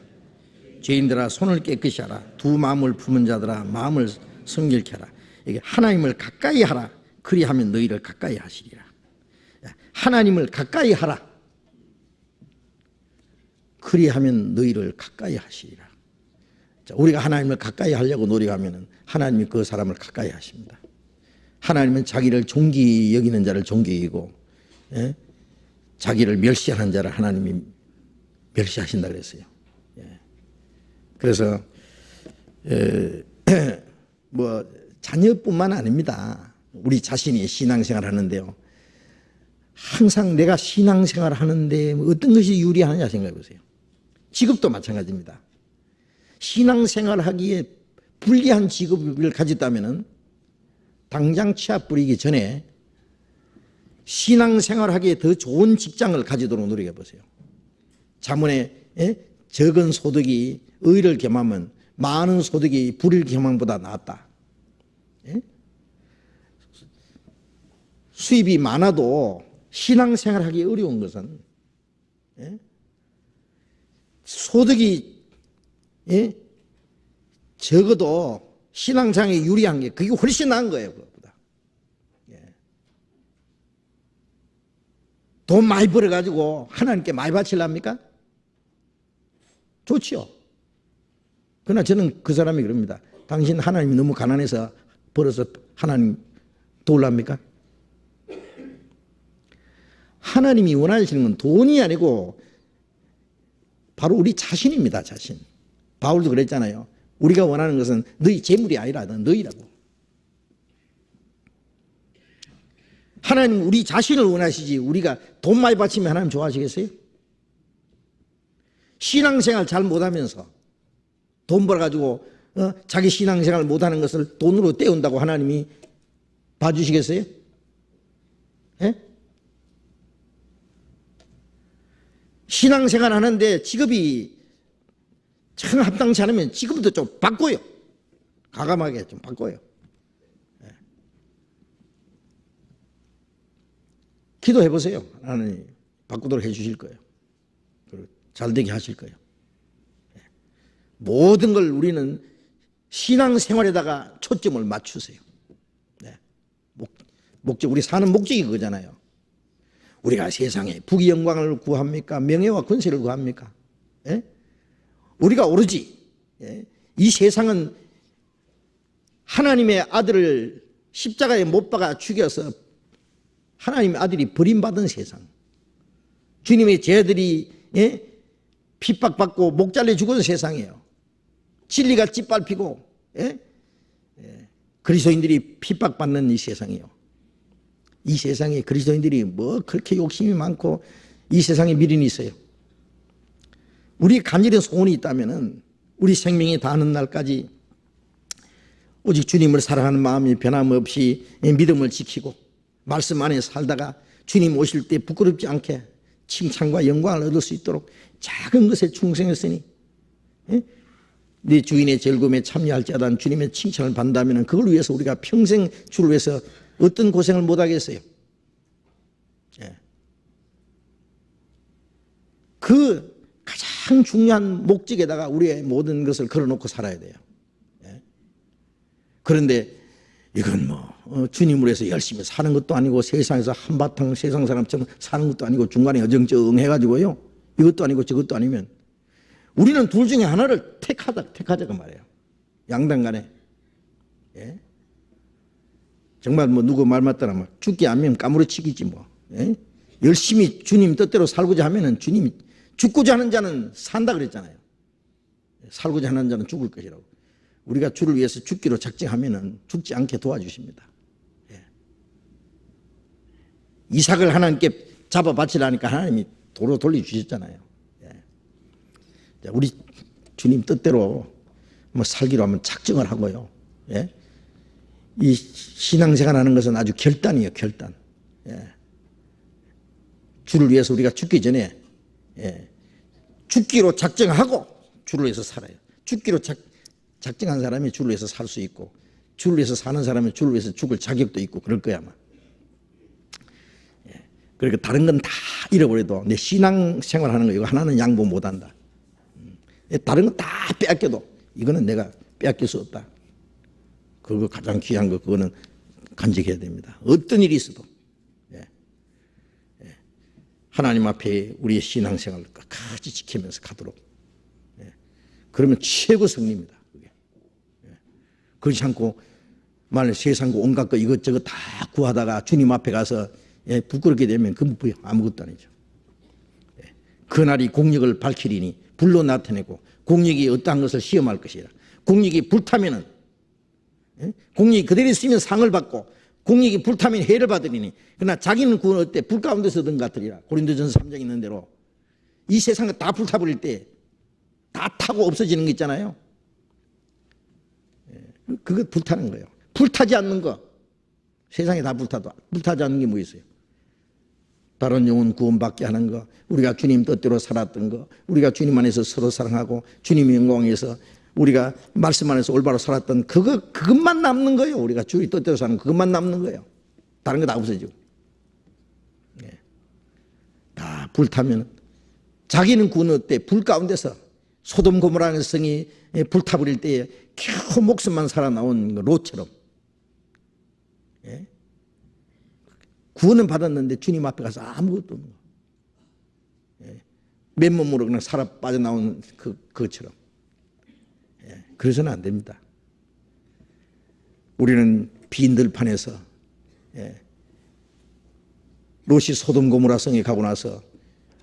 죄인들아 손을 깨끗이 하라. 두 마음을 품은 자들아 마음을 성결케 하라. 이게 하나님을 가까이 하라. 그리하면 너희를 가까이 하시리라. 하나님을 가까이 하라. 그리하면 너희를 가까이 하시리라. 자, 우리가 하나님을 가까이 하려고 노력하면 하나님이 그 사람을 가까이 하십니다. 하나님은 자기를 존귀 여기는 자를 존귀 여기고, 자기를 멸시하는 자를 하나님이 멸시하신다 그랬어요. 그래서 뭐 자녀뿐만 아닙니다. 우리 자신이 신앙생활 하는데요, 항상 내가 신앙생활 하는데 어떤 것이 유리하느냐 생각해 보세요. 직업도 마찬가지입니다. 신앙생활 하기에 불리한 직업을 가졌다면 당장 취업 부리기 전에 신앙생활 하기에 더 좋은 직장을 가지도록 노력해 보세요. 자문에 적은 소득이 의를 겸하면 많은 소득이 불의를 겸함보다 낫다. 예? 수입이 많아도 신앙생활하기 어려운 것은 예? 소득이 예? 적어도 신앙생활에 유리한 게 그게 훨씬 나은 거예요. 그것보다. 예. 돈 많이 벌어가지고 하나님께 많이 바치랍니까? 좋지요. 그러나 저는 그 사람이 그럽니다. 당신 하나님이 너무 가난해서 벌어서 하나님 도울랍니까? 하나님이 원하시는 건 돈이 아니고 바로 우리 자신입니다. 자신. 바울도 그랬잖아요. 우리가 원하는 것은 너희 재물이 아니라 너희라고. 하나님 우리 자신을 원하시지 우리가 돈 많이 바치면 하나님 좋아하시겠어요? 신앙생활 잘 못하면서 돈 벌어가지고 자기 신앙생활 못하는 것을 돈으로 때운다고 하나님이 봐주시겠어요? 예? 신앙생활 하는데 직업이 참 합당치 않으면 직업도 좀 바꿔요. 과감하게 좀 바꿔요. 예. 기도해 보세요. 하나님 바꾸도록 해 주실 거예요. 그리고 잘 되게 하실 거예요. 예. 모든 걸 우리는 신앙생활에다가 초점을 맞추세요. 네. 목적, 우리 사는 목적이 그거잖아요. 우리가 세상에 부귀 영광을 구합니까? 명예와 권세를 구합니까? 예? 우리가 오로지 예? 이 세상은 하나님의 아들을 십자가에 못 박아 죽여서 하나님의 아들이 버림받은 세상, 주님의 제자들이 예? 핍박받고 목 잘려 죽은 세상이에요. 진리가 짓밟히고 예? 예. 그리스도인들이 핍박받는 이 세상이에요. 이 세상에 그리스도인들이 뭐 그렇게 욕심이 많고 이 세상에 미련이 있어요. 우리 간절한 소원이 있다면은 우리 생명이 다하는 날까지 오직 주님을 사랑하는 마음이 변함없이 믿음을 지키고 말씀 안에 살다가 주님 오실 때 부끄럽지 않게 칭찬과 영광을 얻을 수 있도록 작은 것에 충성했으니 내 주인의 즐거움에 참여할지어다 주님의 칭찬을 받는다면 그걸 위해서 우리가 평생 주를 위해서 어떤 고생을 못하겠어요. 예. 그 가장 중요한 목적에다가 우리의 모든 것을 걸어놓고 살아야 돼요. 예. 그런데 이건 주님을 위해서 열심히 사는 것도 아니고 세상에서 한바탕 세상 사람처럼 사는 것도 아니고 중간에 어정쩡 해가지고요. 이것도 아니고 저것도 아니면 우리는 둘 중에 하나를 택하자고 말해요. 양당간에. 예. 정말 누구 말 맞다나 막 죽기 아니면 까무러치기지 뭐. 예? 열심히 주님 뜻대로 살고자 하면은 주님이 죽고자 하는 자는 산다 그랬잖아요. 살고자 하는 자는 죽을 것이라고. 우리가 주를 위해서 죽기로 작정하면은 죽지 않게 도와주십니다. 예. 이삭을 하나님께 잡아 바치라니까 하나님이 도로 돌려주셨잖아요. 예. 자, 우리 주님 뜻대로 살기로 하면 작정을 하고요. 예. 이 신앙생활 하는 것은 아주 결단이에요, 결단. 예. 주를 위해서 우리가 죽기 전에 예. 죽기로 작정하고 주를 위해서 살아요. 죽기로 작정한 사람이 주를 위해서 살 수 있고 주를 위해서 사는 사람이 주를 위해서 죽을 자격도 있고 그럴 거야 아마. 예. 그러니까 다른 건 다 잃어버려도 내 신앙생활 하는 거 이거 하나는 양보 못한다. 다른 건 다 빼앗겨도 이거는 내가 빼앗길 수 없다. 그거 가장 귀한 거 그거는 간직해야 됩니다. 어떤 일이 있어도 예. 예. 하나님 앞에 우리의 신앙생활을 끝까지 지키면서 가도록 예. 그러면 최고 승리입니다. 그게. 예. 그렇지 않고 만일 세상과 온갖 거 이것저것 다 구하다가 주님 앞에 가서 예. 부끄럽게 되면 그건 아무것도 아니죠. 예. 그날이 공력을 밝히리니 불로 나타내고 공력이 어떠한 것을 시험할 것이라. 공력이 불타면은 공력이 그대로 있으면 상을 받고 공력이 불타면 해를 받으리니 그러나 자기는 구원 어때? 불 가운데서 든 같으리라. 고린도전서 3장에 있는 대로 이 세상을 다 불타버릴 때 다 타고 없어지는 거 있잖아요. 그거 불타는 거예요. 불타지 않는 거 세상에 다 불타도 불타지 않는 게 뭐 있어요? 다른 영혼 구원받게 하는 거, 우리가 주님 뜻대로 살았던 거, 우리가 주님 안에서 서로 사랑하고 주님의 영광에서 우리가 말씀 안에서 올바로 살았던 그것만 남는 거예요. 우리가 주의 뜻대로 사는 그것만 남는 거예요. 다른 거 다 없어지고. 다 불타면 자기는 구원 때 불 가운데서 소돔 고모라는 성이 불타버릴 때에 겨우 목숨만 살아나온 롯처럼 구원은 받았는데 주님 앞에 가서 아무것도 없는 거. 맨몸으로 그냥 살아 빠져나온 그것처럼. 그래서는 안 됩니다. 우리는 빈 들판에서 롯이 소돔 고모라 성에 가고 나서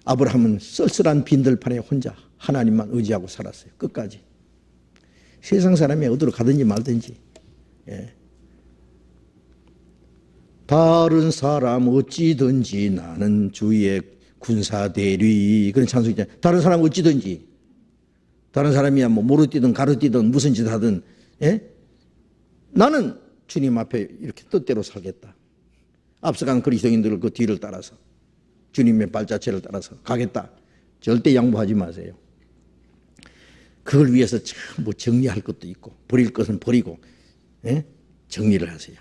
아브라함은 쓸쓸한 빈 들판에 혼자 하나님만 의지하고 살았어요. 끝까지. 세상 사람이 어디로 가든지 말든지. 다른 사람 어찌든지 나는 주의 군사대리, 그런 찬송이 있잖아요. 다른 사람 어찌든지, 다른 사람이야 뭐 모로 뛰든 가로 뛰든 무슨 짓 하든, 나는 주님 앞에 이렇게 뜻대로 살겠다. 앞서간 그리스도인들 그 뒤를 따라서 주님의 발자취를 따라서 가겠다. 절대 양보하지 마세요. 그걸 위해서 참 뭐 정리할 것도 있고 버릴 것은 버리고 정리를 하세요.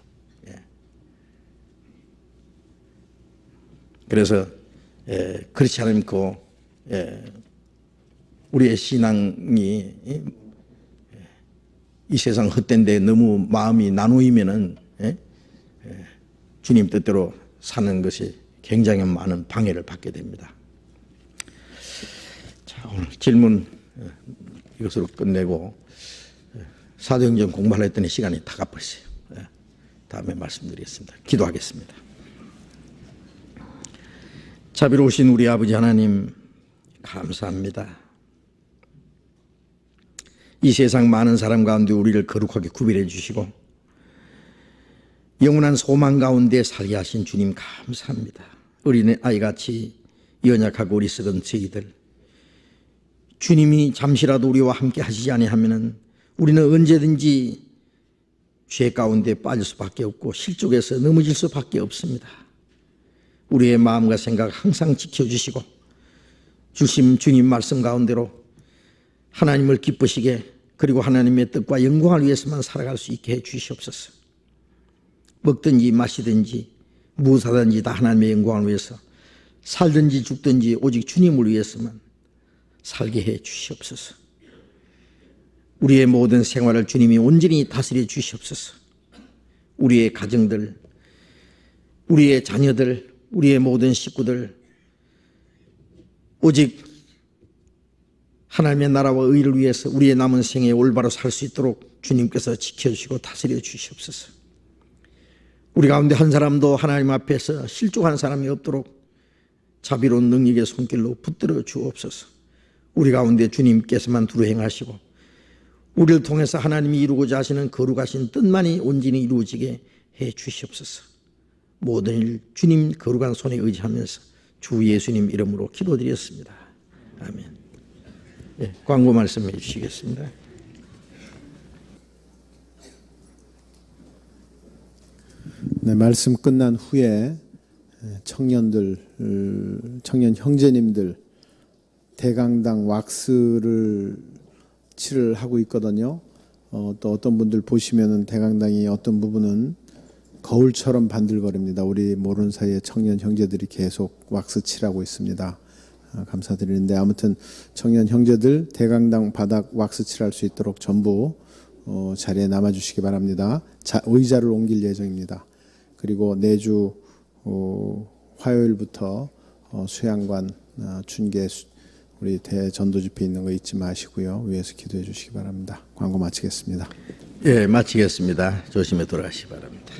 그래서 그렇지 않고 우리의 신앙이 이 세상 헛된 데 너무 마음이 나누이면은 주님 뜻대로 사는 것이 굉장히 많은 방해를 받게 됩니다. 자, 오늘 질문 이것으로 끝내고 사도행전 공부하려 했더니 시간이 다 가버렸어요. 다음에 말씀드리겠습니다. 기도하겠습니다. 자비로우신 우리 아버지 하나님 감사합니다. 이 세상 많은 사람 가운데 우리를 거룩하게 구별해 주시고 영원한 소망 가운데 살게 하신 주님 감사합니다. 어린아이같이 연약하고 어리석은 저희들, 주님이 잠시라도 우리와 함께 하시지 아니하면 우리는 언제든지 죄 가운데 빠질 수밖에 없고 실족해서 넘어질 수밖에 없습니다. 우리의 마음과 생각 항상 지켜주시고 주신 주님 말씀 가운데로 하나님을 기쁘시게, 그리고 하나님의 뜻과 영광을 위해서만 살아갈 수 있게 해 주시옵소서. 먹든지 마시든지 무엇하든지 다 하나님의 영광을 위해서, 살든지 죽든지 오직 주님을 위해서만 살게 해 주시옵소서. 우리의 모든 생활을 주님이 온전히 다스려 주시옵소서. 우리의 가정들, 우리의 자녀들, 우리의 모든 식구들 오직 하나님의 나라와 의를 위해서 우리의 남은 생에 올바로 살 수 있도록 주님께서 지켜주시고 다스려 주시옵소서. 우리 가운데 한 사람도 하나님 앞에서 실족한 사람이 없도록 자비로운 능력의 손길로 붙들어 주옵소서. 우리 가운데 주님께서만 두루 행하시고 우리를 통해서 하나님이 이루고자 하시는 거룩하신 뜻만이 온전히 이루어지게 해 주시옵소서. 모든 일 주님 거룩한 손에 의지하면서 주 예수님 이름으로 기도드렸습니다. 아멘. 광고 말씀해 주시겠습니다. 네, 말씀 끝난 후에 청년 형제님들 대강당 왁스를 칠을 하고 있거든요. 또 어떤 분들 보시면은 대강당이 어떤 부분은 거울처럼 반들거립니다. 우리 모르는 사이에 청년 형제들이 계속 왁스 칠하고 있습니다. 감사드리는데, 아무튼 청년 형제들 대강당 바닥 왁스 칠할 수 있도록 전부 자리에 남아주시기 바랍니다. 의자를 옮길 예정입니다. 그리고 내주 화요일부터 수양관 춘계 우리 대전도 집회 있는 거 잊지 마시고요. 위에서 기도해 주시기 바랍니다. 광고 마치겠습니다. 마치겠습니다. 조심히 돌아가시기 바랍니다.